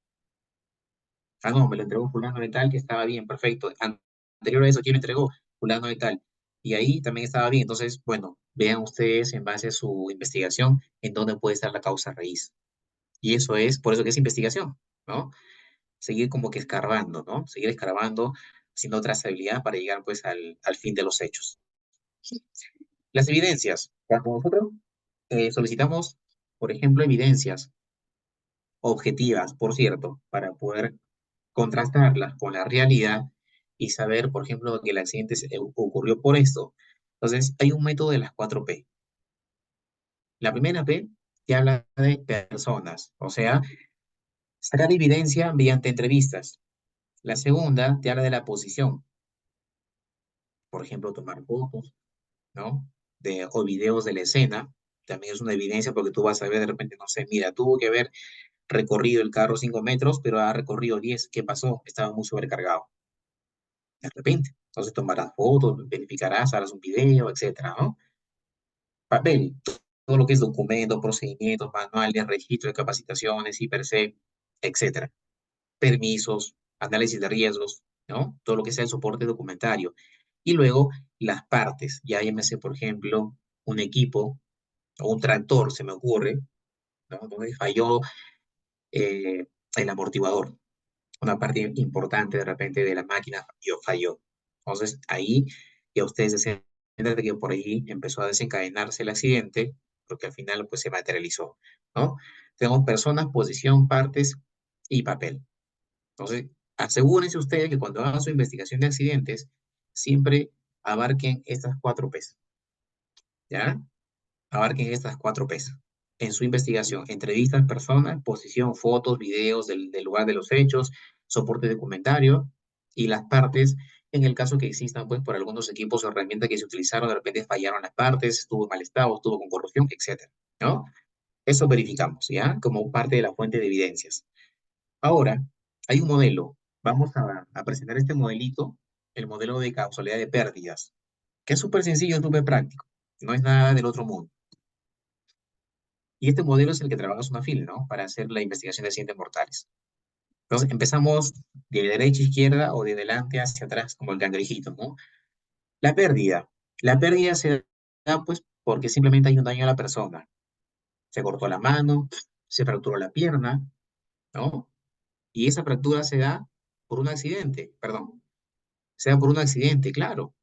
Ah, no, me lo entregó fulano de tal que estaba bien, perfecto. Anterior a eso, ¿quién me entregó? Fulano de tal. Y ahí también estaba bien. Entonces, bueno, vean ustedes en base a su investigación en dónde puede estar la causa raíz. Y eso es, por eso que es investigación, ¿no? Seguir como que escarbando, ¿no? Seguir escarbando, haciendo trazabilidad para llegar pues al fin de los hechos. Las evidencias. Cuando nosotros solicitamos, por ejemplo, evidencias objetivas, por cierto, para poder contrastarlas con la realidad y saber, por ejemplo, que el accidente ocurrió por esto. Entonces, hay un método de las 4P. La primera P te habla de personas, o sea, sacar evidencia mediante entrevistas. La segunda te habla de la posición, por ejemplo, tomar fotos, ¿no? O videos de la escena, también es una evidencia porque tú vas a ver de repente, no sé, mira, tuvo que haber recorrido el carro 5 metros, pero ha recorrido 10. ¿Qué pasó? Estaba muy sobrecargado. De repente. Entonces tomarás fotos, verificarás, harás un video, etcétera, ¿no? Papel, todo lo que es documentos, procedimientos, manuales, registro de capacitaciones, IPRC, etcétera. Permisos, análisis de riesgos, ¿no? Todo lo que sea el soporte documentario. Y luego las partes, ya llámese, por ejemplo, un equipo o un tractor, se me ocurre, ¿no? Donde falló el amortiguador, una parte importante de repente de la máquina falló. Entonces ahí ya ustedes se cuenta de que por ahí empezó a desencadenarse el accidente, porque al final pues se materializó, ¿no? Tenemos personas, posición, partes y papel. Entonces, asegúrense ustedes que cuando hagan su investigación de accidentes, siempre abarquen estas 4Ps, ¿ya? Abarquen estas 4Ps en su investigación. Entrevistas, personas, posición, fotos, videos del lugar de los hechos, soporte documentario y las partes En el caso que existan, pues, por algunos equipos o herramientas que se utilizaron, de repente fallaron las partes, estuvo en mal estado, estuvo con corrupción, etcétera, ¿no? Eso verificamos, ¿ya? Como parte de la fuente de evidencias. Ahora, hay un modelo. Vamos a presentar este modelito, el modelo de causalidad de pérdidas, que es súper sencillo, es súper práctico. No es nada del otro mundo. Y este modelo es el que trabaja Sunafil, ¿no? Para hacer la investigación de accidentes mortales. Entonces, empezamos de derecha a izquierda o de delante hacia atrás, como el cangrejito, ¿no? La pérdida. La pérdida se da, pues, porque simplemente hay un daño a la persona. Se cortó la mano, se fracturó la pierna, ¿no? Y esa fractura se da por un accidente, perdón. Se da por un accidente, claro,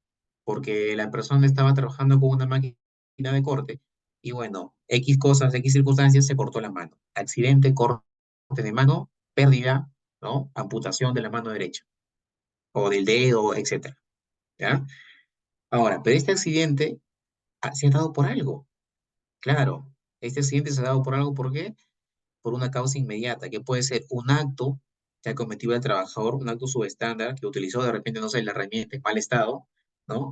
porque la persona estaba trabajando con una máquina de corte y bueno, X cosas, X circunstancias, se cortó la mano. Accidente, corte de mano, pérdida, ¿no? Amputación de la mano derecha o del dedo, etcétera, ¿ya? Ahora, pero este accidente se ha dado por algo, claro. Este accidente se ha dado por algo, ¿por qué? Por una causa inmediata, que puede ser un acto que ha cometido el trabajador, un acto subestándar que utilizó de repente, no sé, la herramienta en mal estado, ¿no?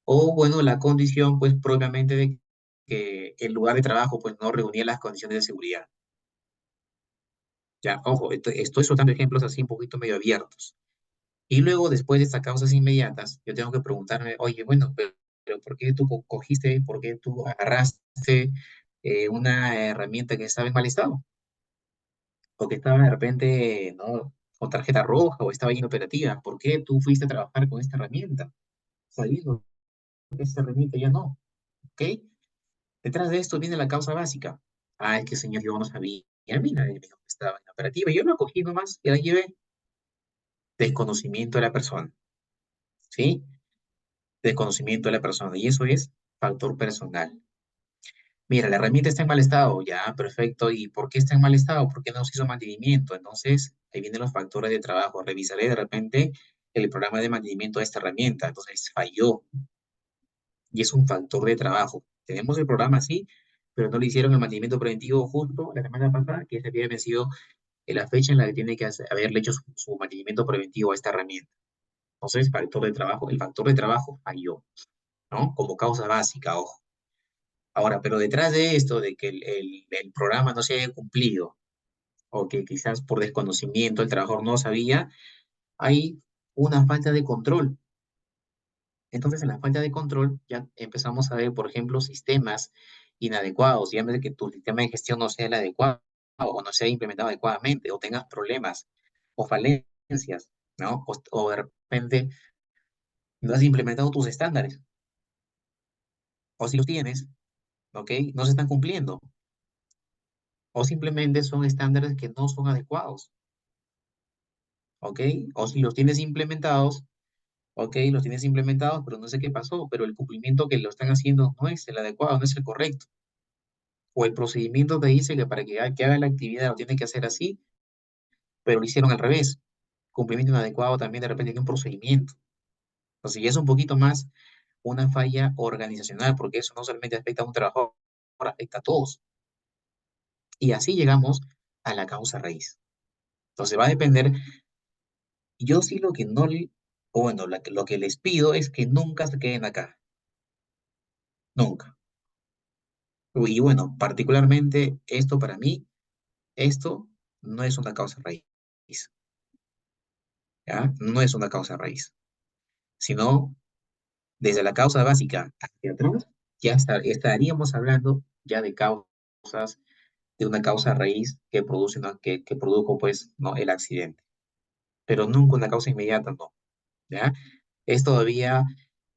O, bueno, la condición, pues, propiamente de que el lugar de trabajo, pues, no reunía las condiciones de seguridad. Ya, ojo, estoy soltando ejemplos así un poquito medio abiertos. Y luego, después de estas causas inmediatas, yo tengo que preguntarme, oye, bueno, pero ¿por qué tú cogiste, por qué tú agarraste una herramienta que estaba en mal estado? O que estaba de repente, ¿no? Con tarjeta roja o estaba inoperativa. ¿Por qué tú fuiste a trabajar con esta herramienta? Sabiendo que esta herramienta ya no, ¿ok? Detrás de esto viene la causa básica. Ah, es que señor, yo no sabía. Mira, me dijo que estaba inoperativa. Yo la cogí nomás y la llevé. Desconocimiento de la persona, ¿sí? Desconocimiento de la persona. Y eso es factor personal. Mira, la herramienta está en mal estado, ya, perfecto. ¿Y por qué está en mal estado? ¿Por qué no se hizo mantenimiento? Entonces, ahí vienen los factores de trabajo. Revisaré de repente el programa de mantenimiento de esta herramienta. Entonces, falló y es un factor de trabajo. Tenemos el programa, sí, pero no le hicieron el mantenimiento preventivo justo la semana pasada, que se había vencido en la fecha en la que tiene que haberle hecho su mantenimiento preventivo a esta herramienta. Entonces, factor de trabajo, el factor de trabajo falló, ¿no? Como causa básica, ojo. Ahora, pero detrás de esto, de que el programa no se haya cumplido, o que quizás por desconocimiento el trabajador no sabía, hay una falta de control. Entonces, en la falta de control ya empezamos a ver, por ejemplo, sistemas inadecuados, llámese que tu sistema de gestión no sea el adecuado, o no sea implementado adecuadamente, o tengas problemas, o falencias, ¿no? O de repente no has implementado tus estándares, o si los tienes, ¿ok? No se están cumpliendo, o simplemente son estándares que no son adecuados, ¿ok? O si los tienes implementados, ¿ok? Los tienes implementados, pero no sé qué pasó, pero el cumplimiento que lo están haciendo no es el adecuado, no es el correcto. O el procedimiento te dice que para que haga la actividad lo tiene que hacer así, pero lo hicieron al revés. Cumplimiento inadecuado también de repente tiene un procedimiento. Entonces ya es un poquito más una falla organizacional, porque eso no solamente afecta a un trabajador, afecta a todos. Y así llegamos a la causa raíz. Entonces va a depender, yo sí lo que no, o bueno, lo que les pido es que nunca se queden acá, nunca. Y bueno, particularmente esto para mí, esto no es una causa raíz, ¿ya? No es una causa raíz, sino desde la causa básica hacia atrás, ya estaríamos hablando ya de causas, de una causa raíz que produce, que produjo, pues, ¿no? El accidente. Pero nunca una causa inmediata, no, ¿ya? Es todavía,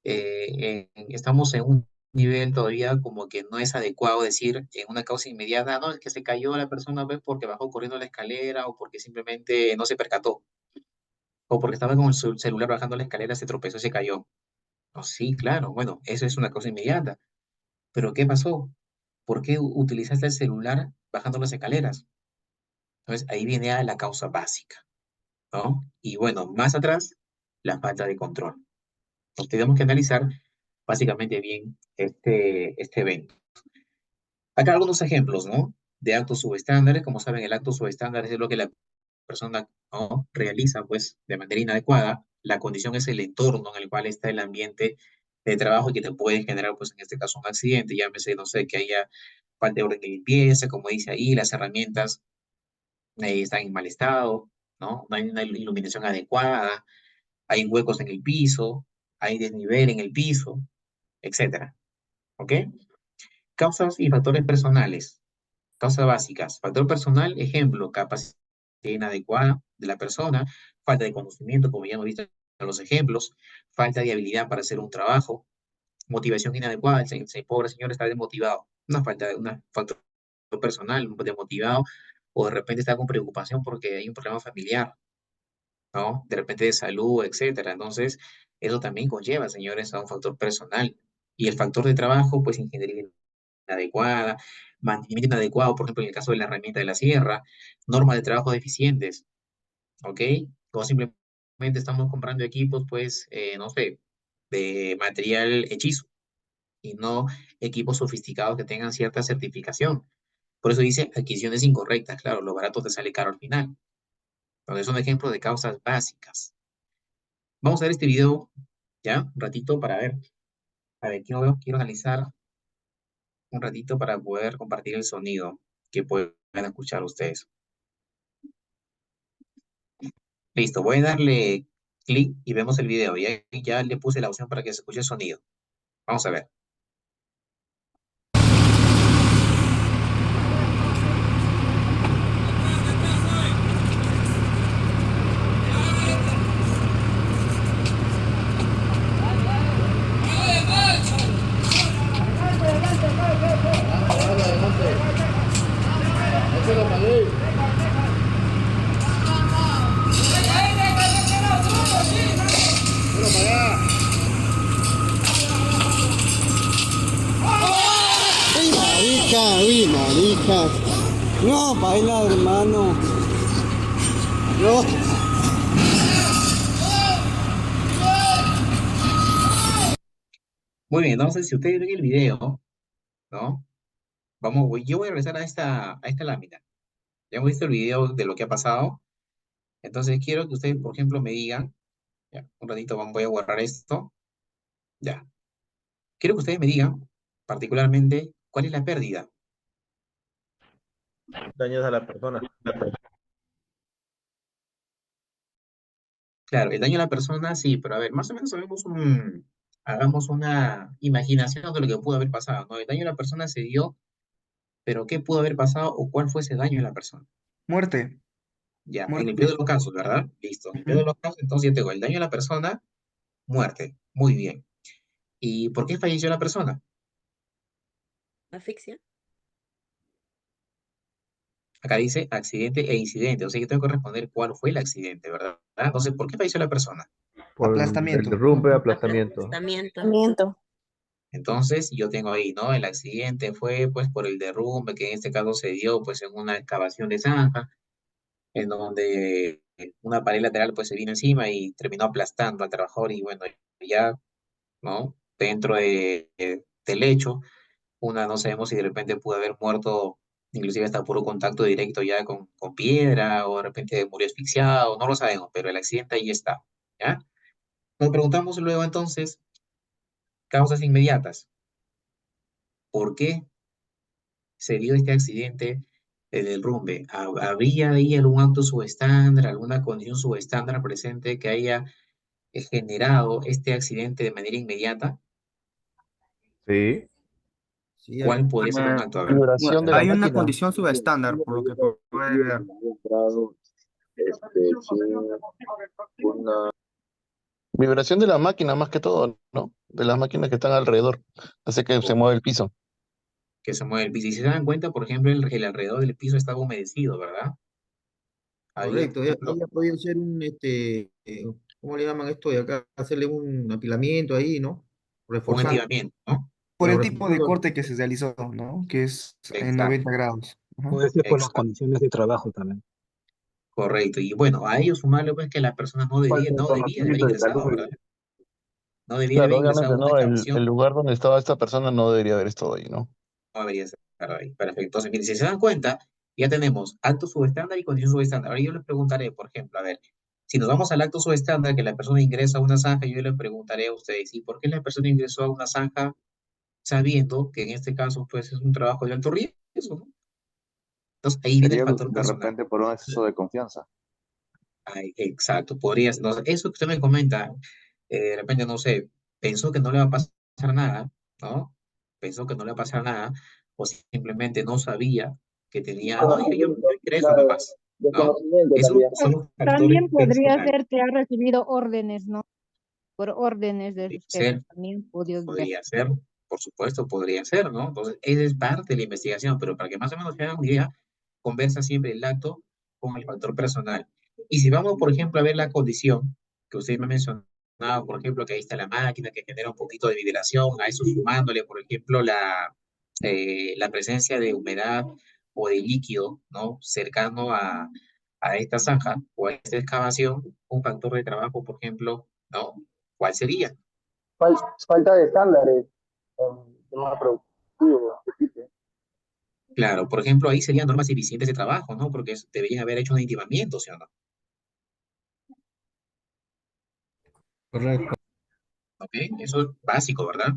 estamos en un nivel todavía como que no es adecuado decir en una causa inmediata, no, es que se cayó la persona, pues, porque bajó corriendo la escalera o porque simplemente no se percató o porque estaba con su celular bajando la escalera, se tropezó y se cayó. No, sí, claro, bueno, eso es una causa inmediata. Pero ¿qué pasó? ¿Por qué utilizaste el celular bajando las escaleras? Entonces, ahí viene a la causa básica, ¿no? Y bueno, más atrás, la falta de control. Entonces, tenemos que analizar básicamente bien este evento. Acá algunos ejemplos, ¿no? De actos subestándares. Como saben, el acto subestándar es lo que la persona, ¿no?, realiza pues de manera inadecuada, la condición es el entorno en el cual está el ambiente de trabajo y que te puede generar, pues en este caso, un accidente, llámese, no sé, que haya falta de orden de limpieza, como dice ahí, las herramientas están en mal estado, ¿no? No hay una iluminación adecuada, hay huecos en el piso, hay desnivel en el piso, etcétera, ¿ok? Causas y factores personales. Causas básicas. Factor personal, ejemplo, capacidad inadecuada de la persona, falta de conocimiento, como ya hemos visto en los ejemplos, falta de habilidad para hacer un trabajo, motivación inadecuada, el pobre señor está desmotivado, una falta de un factor personal, desmotivado, o de repente está con preocupación porque hay un problema familiar, ¿no? De repente de salud, etcétera. Entonces, eso también conlleva, señores, a un factor personal. Y el factor de trabajo, pues ingeniería inadecuada, mantenimiento inadecuado, por ejemplo, en el caso de la herramienta de la sierra, normas de trabajo deficientes, ¿ok? O simplemente estamos comprando equipos, pues, no sé, de material hechizo y no equipos sofisticados que tengan cierta certificación. Por eso dice adquisiciones incorrectas, claro, lo barato te sale caro al final. Entonces, son ejemplos de causas básicas. Vamos a ver este video, ¿ya? Un ratito para ver. A ver, quiero analizar un ratito para poder compartir el sonido que puedan escuchar ustedes. Listo, voy a darle clic y vemos el video. Ya le puse la opción para que se escuche el sonido. Vamos a ver. Uy, marica. No, baila, hermano. No. Muy bien, entonces si ustedes ven el video, ¿no? Yo voy a regresar a esta lámina. Ya hemos visto el video de lo que ha pasado. Entonces quiero que ustedes, por ejemplo, me digan, ya, un ratito voy a guardar esto. Ya. Quiero que ustedes me digan, particularmente, cuál es la pérdida. Daños a la persona. Claro, el daño a la persona, sí, pero a ver, más o menos hagamos una imaginación de lo que pudo haber pasado, ¿no? El daño a la persona se dio, pero ¿qué pudo haber pasado o cuál fue ese daño a la persona? Muerte. Ya, en el peor Muerte. de los casos, ¿verdad? Listo. En el peor de Ujú. los casos, entonces ya tengo el daño a la persona, muerte. Muy bien. ¿Y por qué falleció la persona? Asfixia. Acá dice accidente e incidente, o sea que tengo que responder cuál fue el accidente, ¿verdad? Entonces, ¿por qué falleció la persona? Por el Aplastamiento. derrumbe, aplastamiento. Aplastamiento. Entonces, yo tengo ahí, ¿no? El accidente fue, pues, por el derrumbe, que en este caso se dio, pues, en una excavación de zanja, en donde una pared lateral, pues, se vino encima y terminó aplastando al trabajador y, bueno, ya, ¿no? Dentro del hecho, no sabemos si de repente pudo haber muerto, inclusive hasta puro contacto directo ya con piedra, o de repente murió asfixiado, no lo sabemos, pero el accidente ahí está, ¿ya? Nos preguntamos luego, entonces, causas inmediatas. ¿Por qué se dio este accidente de derrumbe? ¿Habría ahí algún acto subestándar, alguna condición subestándar presente que haya generado este accidente de manera inmediata? Sí. Sí, ¿Cuál podría ser un acto? A ver. Vibración de la Hay una máquina. condición subestándar, por lo que puede ver. Vibración de la máquina más que todo, ¿no? De las máquinas que están alrededor. Hace que se mueva el piso. Que se mueve el piso. Y si se dan cuenta, por ejemplo, el alrededor del piso estaba humedecido, ¿verdad? Había, por correcto. Ahí ejemplo, ya podía ser ¿cómo le llaman esto de acá? Hacerle un apilamiento ahí, ¿no? un Reforzando, activamiento, ¿no? Por pero el tipo de reforzando. corte que se realizó, ¿no? Que es en Exacto, 90 grados. Ajá. Puede ser por las exacto, condiciones de trabajo también. correcto. Y bueno, a ello sumarle pues que la persona Falta de no debía de haber conocimiento de ingresado, salud. ¿verdad? No debía de Claro, haber ingresado obviamente, a una ¿no? El excavación, lugar donde estaba esta persona no debería haber estado ahí, ¿no? no debería estar ahí. Perfecto. Entonces, miren, si se dan cuenta, Ya tenemos acto subestándar y condición subestándar. Ahora yo les preguntaré, por ejemplo, a ver, si nos vamos al acto subestándar, que la persona ingresa a una zanja, yo les preguntaré a ustedes, ¿y por qué la persona ingresó a una zanja sabiendo que en este caso pues es un trabajo de alto riesgo, ¿no? Entonces ahí viene el Sería factor de personal. repente por un exceso de confianza. Ay, exacto, podría ser. No, eso que usted me comenta, de repente, no sé, pensó que no le va a pasar nada, ¿no? Pensó que no le va a pasar nada, o simplemente no sabía que tenía, no, yo ingreso nomás, ¿no? Desconocimiento Esos también. son los factores También podría personales. ser que ha recibido órdenes, ¿no? Por órdenes de Podría sus jefes, ser, también podría podría ser, por supuesto, podría ser, ¿no? Entonces, esa es parte de la investigación, pero para que más o menos se hagan una idea, conversa siempre el acto con el factor personal. Y si vamos, por ejemplo, a ver la condición que usted me ha mencionado, por ejemplo, que ahí está la máquina que genera un poquito de vibración, a eso sumándole, por ejemplo, la presencia de humedad o de líquido, ¿no? Cercano a esta zanja o a esta excavación, un factor de trabajo, por ejemplo, ¿no? ¿Cuál sería? Falta de estándares en tema productivo. Claro, por ejemplo, ahí serían normas eficientes de trabajo, ¿no? Porque deberían haber hecho un intimamiento, ¿sí o no? Correcto. ¿Ok? Eso es básico, ¿verdad?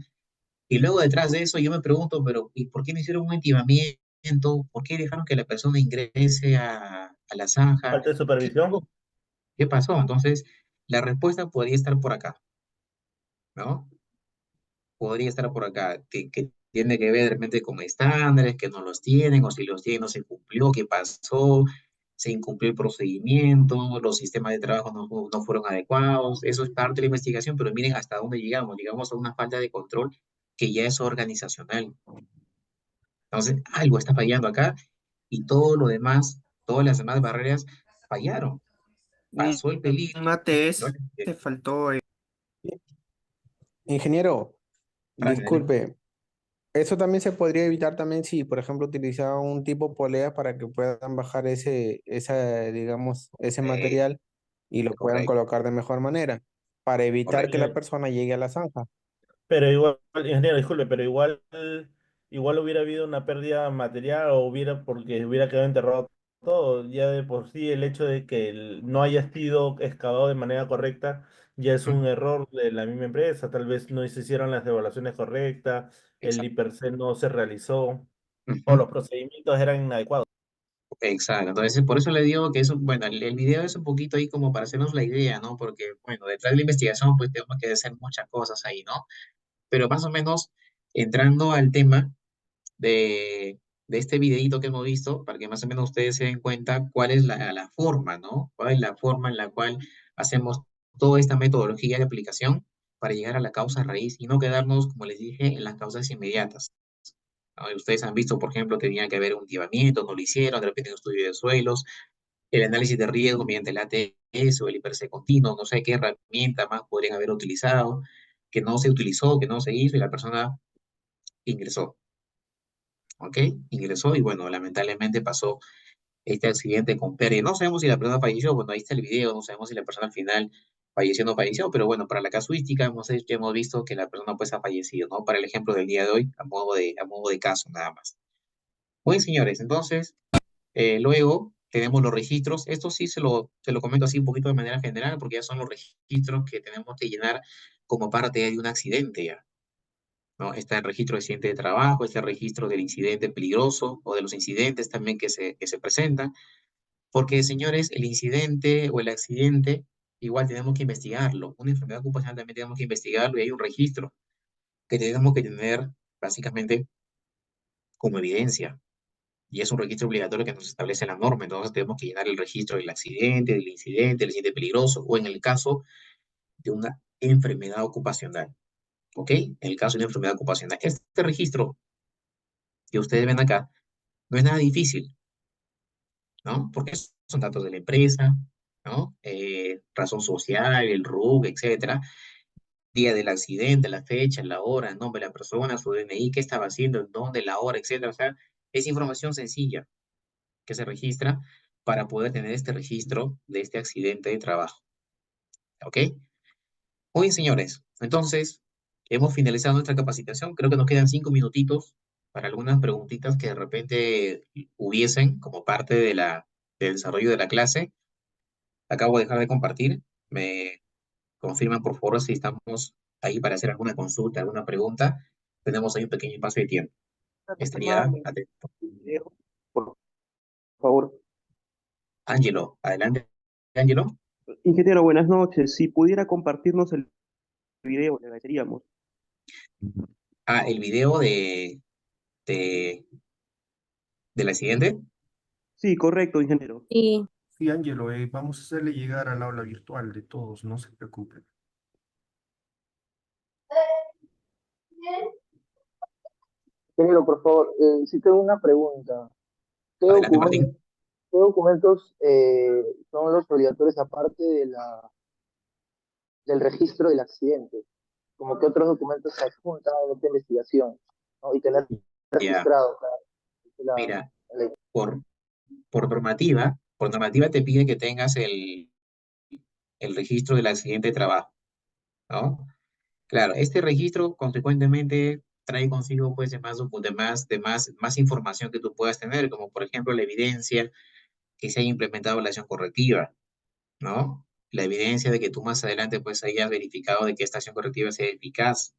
Y luego detrás de eso yo me pregunto, pero ¿y por qué no hicieron un intimamiento? ¿Por qué dejaron que la persona ingrese a la zanja? Falta de ¿Qué supervisión. pasó? ¿Qué pasó? Entonces, la respuesta podría estar por acá, ¿no? Podría estar por acá, que tiene que ver de repente con estándares, que no los tienen, o si los tienen no se cumplió, qué pasó, se incumplió el procedimiento, los sistemas de trabajo no fueron adecuados, eso es parte de la investigación, pero miren hasta dónde llegamos, llegamos a una falta de control que ya es organizacional. Entonces, algo está fallando acá y todo lo demás, todas las demás barreras fallaron. Pasó el peligro. Un ATS te faltó. Ingeniero, Dale. disculpe, eso también se podría evitar también si, por ejemplo, utilizaba un tipo polea para que puedan bajar digamos, ese material y lo puedan Correcto, colocar de mejor manera, para evitar que correcto. la persona llegue a la zanja. Pero igual, ingeniero, disculpe, pero igual hubiera habido una pérdida material o porque hubiera quedado enterrado todo. Ya de por sí el hecho de que no haya sido excavado de manera correcta ya es un error de la misma empresa. Tal vez no se hicieron las evaluaciones correctas, el Exacto. IPRC no se realizó o Ujú. los procedimientos eran inadecuados. Exacto, entonces por eso le digo que eso, bueno, el video es un poquito ahí como para hacernos la idea, ¿no? Porque, bueno, detrás de la investigación pues tenemos que hacer muchas cosas ahí, ¿no? Pero más o menos entrando al tema de este videito que hemos visto, para que más o menos ustedes se den cuenta cuál es la forma, ¿no? Cuál es la forma en la cual hacemos toda esta metodología de aplicación para llegar a la causa raíz y no quedarnos, como les dije, en las causas inmediatas. ¿No? Y ustedes han visto, por ejemplo, que tenía que haber un llevamiento, no lo hicieron, de repente un estudio de suelos, el análisis de riesgo mediante el ATS o el IPRC continuo, no sé qué herramienta más podrían haber utilizado, que no se utilizó, que no se hizo y la persona ingresó, ¿ok? Ingresó y bueno, lamentablemente pasó este accidente con pérdida. No sabemos si la persona falleció, bueno, ahí está el video, no sabemos si la persona al final falleció o no falleció, pero bueno, para la casuística hemos visto que la persona pues ha fallecido, ¿no? Para el ejemplo del día de hoy, a modo de caso, nada más. Bueno, señores, entonces, luego tenemos los registros. Esto sí se lo comento así un poquito de manera general, porque ya son los registros que tenemos que llenar como parte de un accidente ya, ¿no? Está el registro de accidente de trabajo, está el registro del incidente peligroso o de los incidentes también que se presentan, porque, señores, el incidente o el accidente igual tenemos que investigarlo. Una enfermedad ocupacional también tenemos que investigarlo y hay un registro que tenemos que tener básicamente como evidencia. Y es un registro obligatorio que nos establece la norma, entonces tenemos que llenar el registro del incidente peligroso, o en el caso de una enfermedad ocupacional, ¿ok? En el caso de una enfermedad ocupacional. Este registro que ustedes ven acá no es nada difícil, ¿no? Porque son datos de la empresa, ¿no? Razón social, el RUC, etcétera. Día del accidente, la fecha, la hora, el nombre de la persona, su DNI, qué estaba haciendo, el dónde, la hora, etcétera. O sea, es información sencilla que se registra para poder tener este registro de este accidente de trabajo. ¿Ok? Muy bien, señores. Entonces, hemos finalizado nuestra capacitación. Creo que nos quedan 5 minutitos para algunas preguntitas que de repente hubiesen como parte del desarrollo de la clase. Acabo de dejar de compartir. Me confirman, por favor, si estamos ahí para hacer alguna consulta, alguna pregunta. Tenemos ahí un pequeño espacio de tiempo. Estaría atento. Por favor. Ángelo, adelante, Ángelo. Ingeniero, buenas noches. Si pudiera compartirnos el video, le agradeceríamos. El video de, del accidente. Sí, correcto, ingeniero. Sí. Sí, Ángelo, vamos a hacerle llegar al aula virtual de todos, no se preocupen. Ingeniero, por favor, sí tengo una pregunta. ¿Qué Adelante, documentos, Martín. qué documentos son los obligatorios aparte del registro del accidente? Como que otros documentos se adjuntan a esta investigación, ¿no? Y tener Ya, registrado mira, la ley. por normativa te pide que tengas el registro del accidente de trabajo, ¿no? Claro, este registro consecuentemente trae consigo pues más información que tú puedas tener, como por ejemplo la evidencia que se haya implementado la acción correctiva, ¿no? La evidencia de que tú más adelante pues hayas verificado de que esta acción correctiva sea eficaz.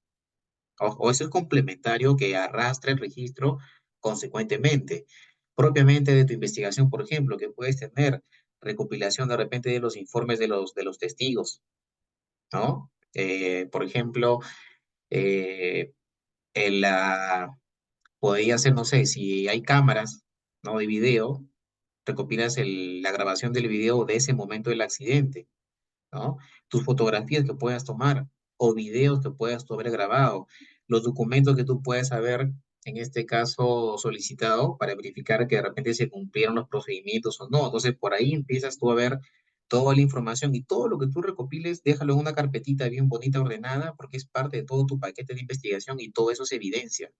O eso es complementario que arrastra el registro consecuentemente. Propiamente de tu investigación, por ejemplo, que puedes tener recopilación de repente de los informes de los testigos, ¿no? Por ejemplo, eh, en la, podría ser, no sé, si hay cámaras, ¿no? De video, recopilas la grabación del video de ese momento del accidente, ¿no? Tus fotografías que puedas tomar o videos que puedas tú haber grabado, los documentos que tú puedes haber, en este caso, solicitado para verificar que de repente se cumplieron los procedimientos o no. Entonces, por ahí empiezas tú a ver toda la información y todo lo que tú recopiles, déjalo en una carpetita bien bonita, ordenada, porque es parte de todo tu paquete de investigación y todo eso es evidencia,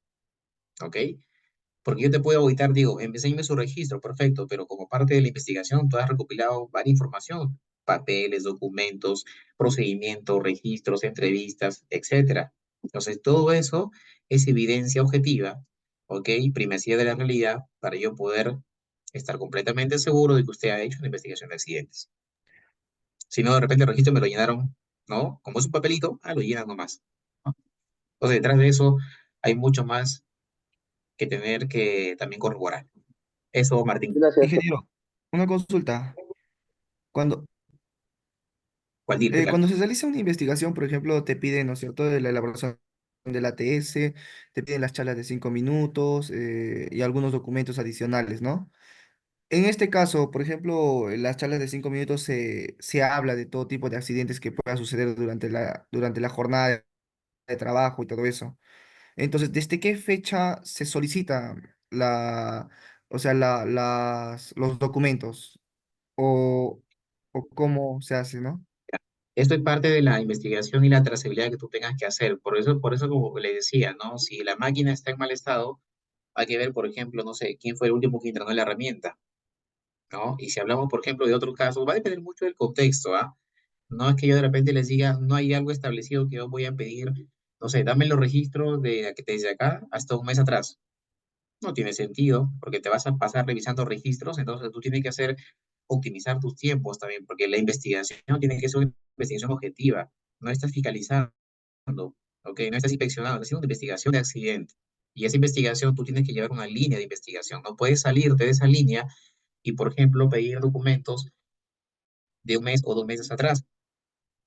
¿ok? Porque yo te puedo auditar, digo, enséñame su registro, perfecto, pero como parte de la investigación tú has recopilado varias información, papeles, documentos, procedimientos, registros, entrevistas, etcétera. Entonces, todo eso es evidencia objetiva, ¿ok? Primacía de la realidad para yo poder estar completamente seguro de que usted ha hecho una investigación de accidentes. Si no, de repente el registro me lo llenaron, ¿no? Como es un papelito, lo llenan nomás, ¿no? Entonces, detrás de eso hay mucho más que tener que también corroborar. Eso, Martín. Ingeniero, una consulta. Cuando, Waldir, ¿qué tal? cuando se realiza una investigación, por ejemplo, te piden, ¿no es cierto?, de la elaboración del ATS, te piden las charlas de 5 minutos y algunos documentos adicionales, ¿no? En este caso, por ejemplo, en las charlas de 5 minutos se habla de todo tipo de accidentes que puedan suceder durante la jornada de trabajo y todo eso. Entonces, ¿desde qué fecha se solicita o sea, los documentos? O, o cómo se hace, ¿no? Esto es parte de la investigación y la trazabilidad que tú tengas que hacer. Por eso como le decía, ¿no? Si la máquina está en mal estado, hay que ver, por ejemplo, no sé, quién fue el último que internó la herramienta, ¿no? Y si hablamos, por ejemplo, de otros casos, va a depender mucho del contexto, ¿ah? No es que yo de repente les diga, no hay algo establecido que yo voy a pedir, no sé, dame los registros desde acá hasta un mes atrás. No tiene sentido, porque te vas a pasar revisando registros, entonces tú tienes que optimizar tus tiempos también, porque la investigación tiene que ser una investigación objetiva. No estás fiscalizando, ¿ok? No estás inspeccionando, estás haciendo una investigación de accidente. Y esa investigación tú tienes que llevar una línea de investigación. No puedes salirte de esa línea y, por ejemplo, pedir documentos de un mes o 2 meses atrás.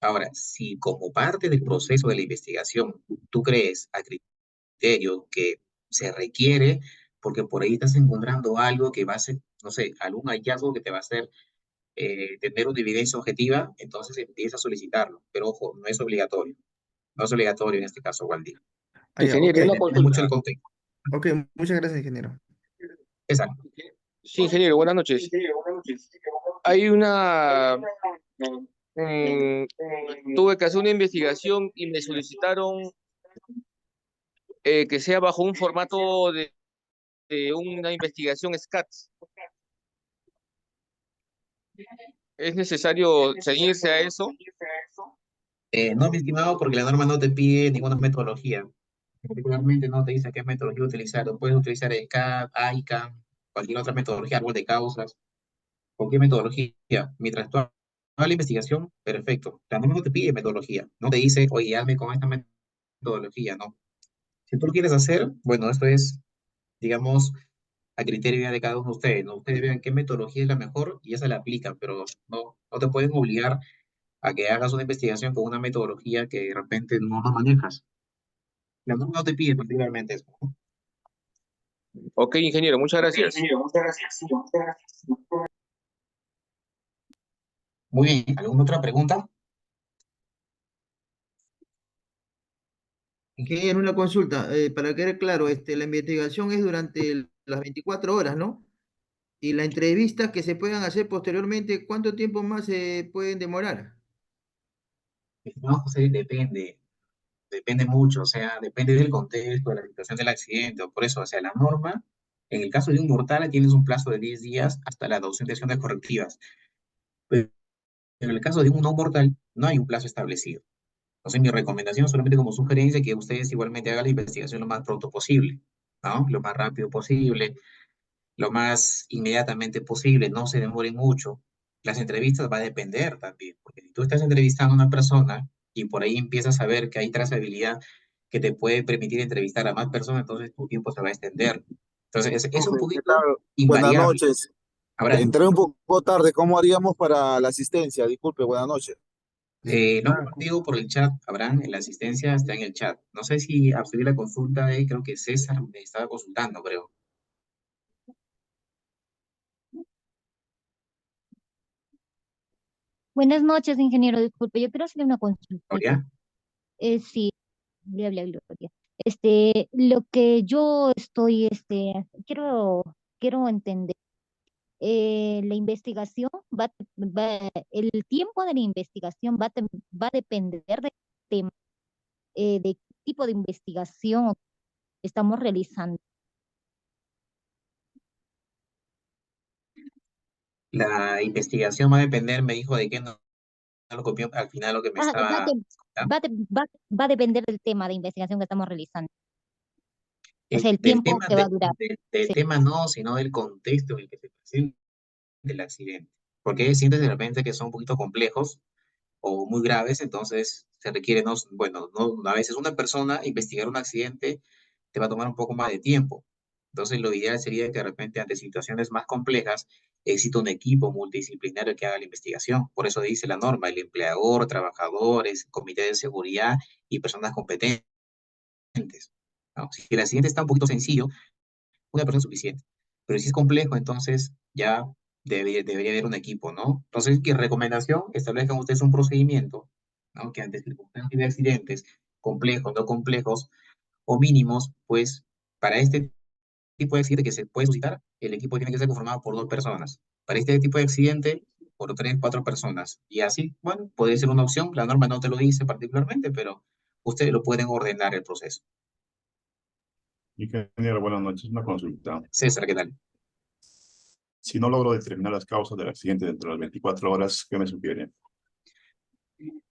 Ahora, si como parte del proceso de la investigación tú crees a criterio que se requiere, porque por ahí estás encontrando algo que va a ser, no sé, algún hallazgo que te va a hacer tener una evidencia objetiva, entonces empieza a solicitarlo. Pero ojo, no es obligatorio. No es obligatorio en este caso, Waldir. Ah, ya, ok. Depende mucho del contexto. Ok, muchas gracias, ingeniero. Exacto. Sí, ingeniero, buenas noches. Hay tuve que hacer una investigación y me solicitaron que sea bajo un formato de una investigación SCATS. ¿Es necesario ceñirse a eso? No, mi estimado, porque la norma no te pide ninguna metodología. Particularmente no te dice qué metodología utilizar. O puedes utilizar el CAD, ICAM, cualquier otra metodología, árbol de causas, cualquier metodología. Mientras tú hagas la investigación, perfecto. La norma no te pide metodología. No te dice, oye, hazme con esta metodología, no. Si tú lo quieres hacer, bueno, esto es, digamos, a criterio ya de cada uno de ustedes, ¿no? Ustedes vean qué metodología es la mejor y esa la aplican, pero no te pueden obligar a que hagas una investigación con una metodología que de repente no manejas. La norma no te pide particularmente eso, ¿no? Ok, ingeniero, muchas gracias. Muy bien, ¿alguna otra pregunta? Ingeniero, una consulta, para quedar claro, la investigación es durante las 24 horas, ¿no? Y la entrevista que se puedan hacer posteriormente, ¿cuánto tiempo más se pueden demorar? No, José, depende mucho, o sea, depende del contexto, de la situación del accidente, o por eso, o sea, la norma, en el caso de un mortal, tienes un plazo de 10 días hasta la adopción de acciones correctivas, pero en el caso de un no mortal, no hay un plazo establecido. Entonces, mi recomendación, solamente como sugerencia, que ustedes igualmente hagan la investigación lo más pronto posible, ¿no? Lo más rápido posible, lo más inmediatamente posible, no se demoren mucho. Las entrevistas va a depender también, porque si tú estás entrevistando a una persona y por ahí empiezas a ver que hay trazabilidad que te puede permitir entrevistar a más personas, entonces tu tiempo se va a extender. Entonces, es un Profe, ¿qué poquito tal? Buenas invariable. noches. Abraham, Entré un poco tarde. ¿Cómo haríamos para la asistencia? Disculpe, buenas noches. lo han compartido por el chat, Abraham, en la asistencia está en el chat. No sé si absorbí la consulta de, creo que César me estaba consultando, creo. Buenas noches, ingeniero. Disculpe, yo quiero hacerle una consultita. Gloria. Sí, le habla Gloria. Lo que yo estoy, quiero entender. La investigación el tiempo de la investigación va a depender del tema, de qué tipo de investigación estamos realizando. La investigación va a depender, me dijo, de qué no lo copió al final lo que me Ah, estaba contando. va a depender del tema de investigación que estamos realizando. O sea, el Del tiempo tema, que va a durar. del Sí. tema no, sino del contexto en el que se presenta el accidente. Porque sientes de repente que son un poquito complejos o muy graves, entonces se requiere, no, bueno, no, a veces una persona investigar un accidente te va a tomar un poco más de tiempo. Entonces lo ideal sería que de repente ante situaciones más complejas exista un equipo multidisciplinario que haga la investigación. Por eso dice la norma, el empleador, trabajadores, comité de seguridad y personas competentes, ¿no? Si el accidente está un poquito sencillo, una persona es suficiente. Pero si es complejo, entonces ya debería haber un equipo, ¿no? Entonces, ¿qué recomendación? Establezcan ustedes un procedimiento, ¿no? Que ante circunstancias de accidentes complejos, no complejos o mínimos, pues para este tipo de accidente que se puede suscitar, el equipo tiene que ser conformado por 2 personas. Para este tipo de accidente, por 3, 4 personas. Y así, bueno, puede ser una opción. La norma no te lo dice particularmente, pero ustedes lo pueden ordenar el proceso. Ingeniero, buenas noches. Una consulta. César, ¿qué tal? Si no logro determinar las causas del accidente dentro de las 24 horas, ¿qué me sugiere?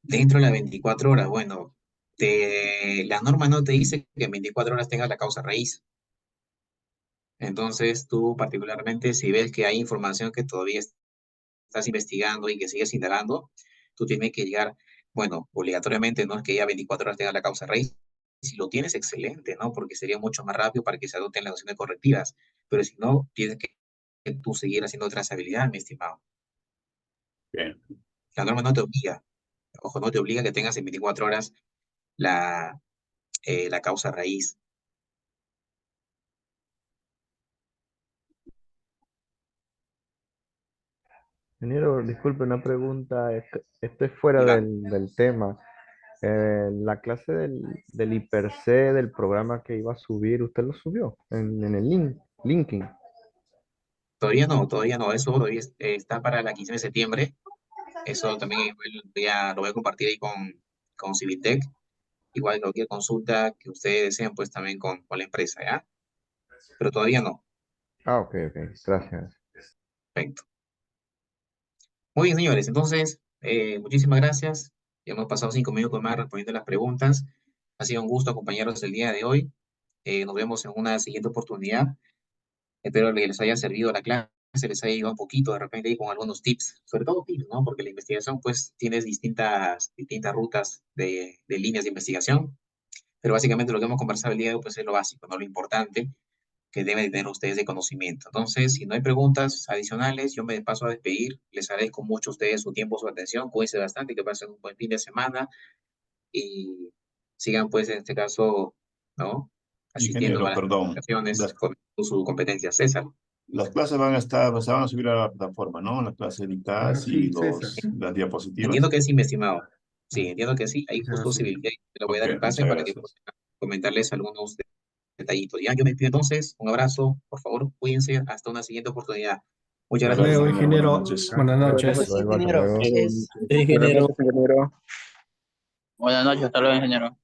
Dentro de las 24 horas, bueno, la norma no te dice que en 24 horas tengas la causa raíz. Entonces, tú particularmente, si ves que hay información que todavía estás investigando y que sigues indagando, tú tienes que llegar, bueno, obligatoriamente no es que ya 24 horas tengas la causa raíz. Si lo tienes, excelente, ¿no? Porque sería mucho más rápido para que se adopten las acciones correctivas. Pero si no, tienes que tú seguir haciendo trazabilidad, mi estimado. Bien. La norma no te obliga, ojo, no te obliga a que tengas en 24 horas la, la causa raíz. Ingeniero, disculpe, una pregunta. Esto es fuera Diga, del tema. La clase del IPERC del programa que iba a subir, ¿usted lo subió en el linking? todavía no, eso todavía está para la 15 de septiembre. Eso también igual lo voy a compartir ahí con Civitec. Igual cualquier consulta que ustedes deseen, pues también con la empresa, ¿ya? Pero todavía no. Ah, ok, gracias. Perfecto. Muy bien, señores. Entonces, muchísimas gracias. Ya hemos pasado 5 minutos más respondiendo las preguntas. Ha sido un gusto acompañarlos el día de hoy. Nos vemos en una siguiente oportunidad. Espero que les haya servido la clase, les haya ayudado un poquito de repente ahí con algunos tips, sobre todo tips, ¿no? Porque la investigación, pues, tienes distintas rutas de líneas de investigación, pero básicamente lo que hemos conversado el día de hoy, pues, es lo básico, ¿no? Lo importante que deben tener ustedes de conocimiento. Entonces, si no hay preguntas adicionales, yo me paso a despedir. Les agradezco mucho a ustedes su tiempo, su atención. Cuídense bastante, que pasen un buen fin de semana y sigan, pues, en este caso, ¿no? Asistiendo a Ingeniero, las perdón. presentaciones con su competencia. César. Las clases van a estar, se van a subir a la plataforma, ¿no? Las clases dictadas y Sí, César. las diapositivas. Entiendo que sí, mi estimado. Sí, entiendo que sí. Hay Se va a justo subir. civilidad. Le voy a Ok, dar el pase muchas para que pueda gracias. comentarles algunos detallitos. Ya, yo me despido entonces. Un abrazo. Por favor, cuídense. Hasta una siguiente oportunidad. Muchas Muchas gracias. gracias, Luego, ingeniero. Buenas ingeniero. noches. Buenas Hasta noches. luego, hasta Ingeniero, luego. Buenas Ingeniero. noches, ingeniero. Buenas noches, hasta luego, ingeniero.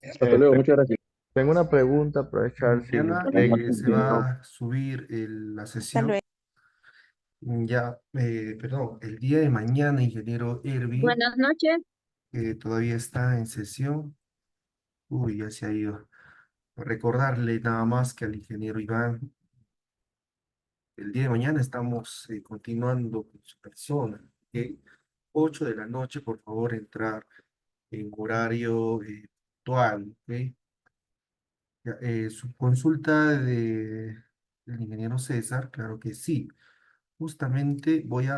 Hasta luego, muchas gracias. Tengo una pregunta, aprovechar si Mañana Buenas noches, se ingeniero. va a subir la sesión. Ya, perdón, el día de mañana, ingeniero Ervin, Buenas noches. que todavía está en sesión. Uy, ya se ha ido. Recordarle nada más que al ingeniero Iván, el día de mañana estamos continuando con su persona. ¿Ok? 8 de la noche, por favor, entrar en horario puntual. ¿Ok? Ya, su consulta del ingeniero César, claro que sí. Justamente voy a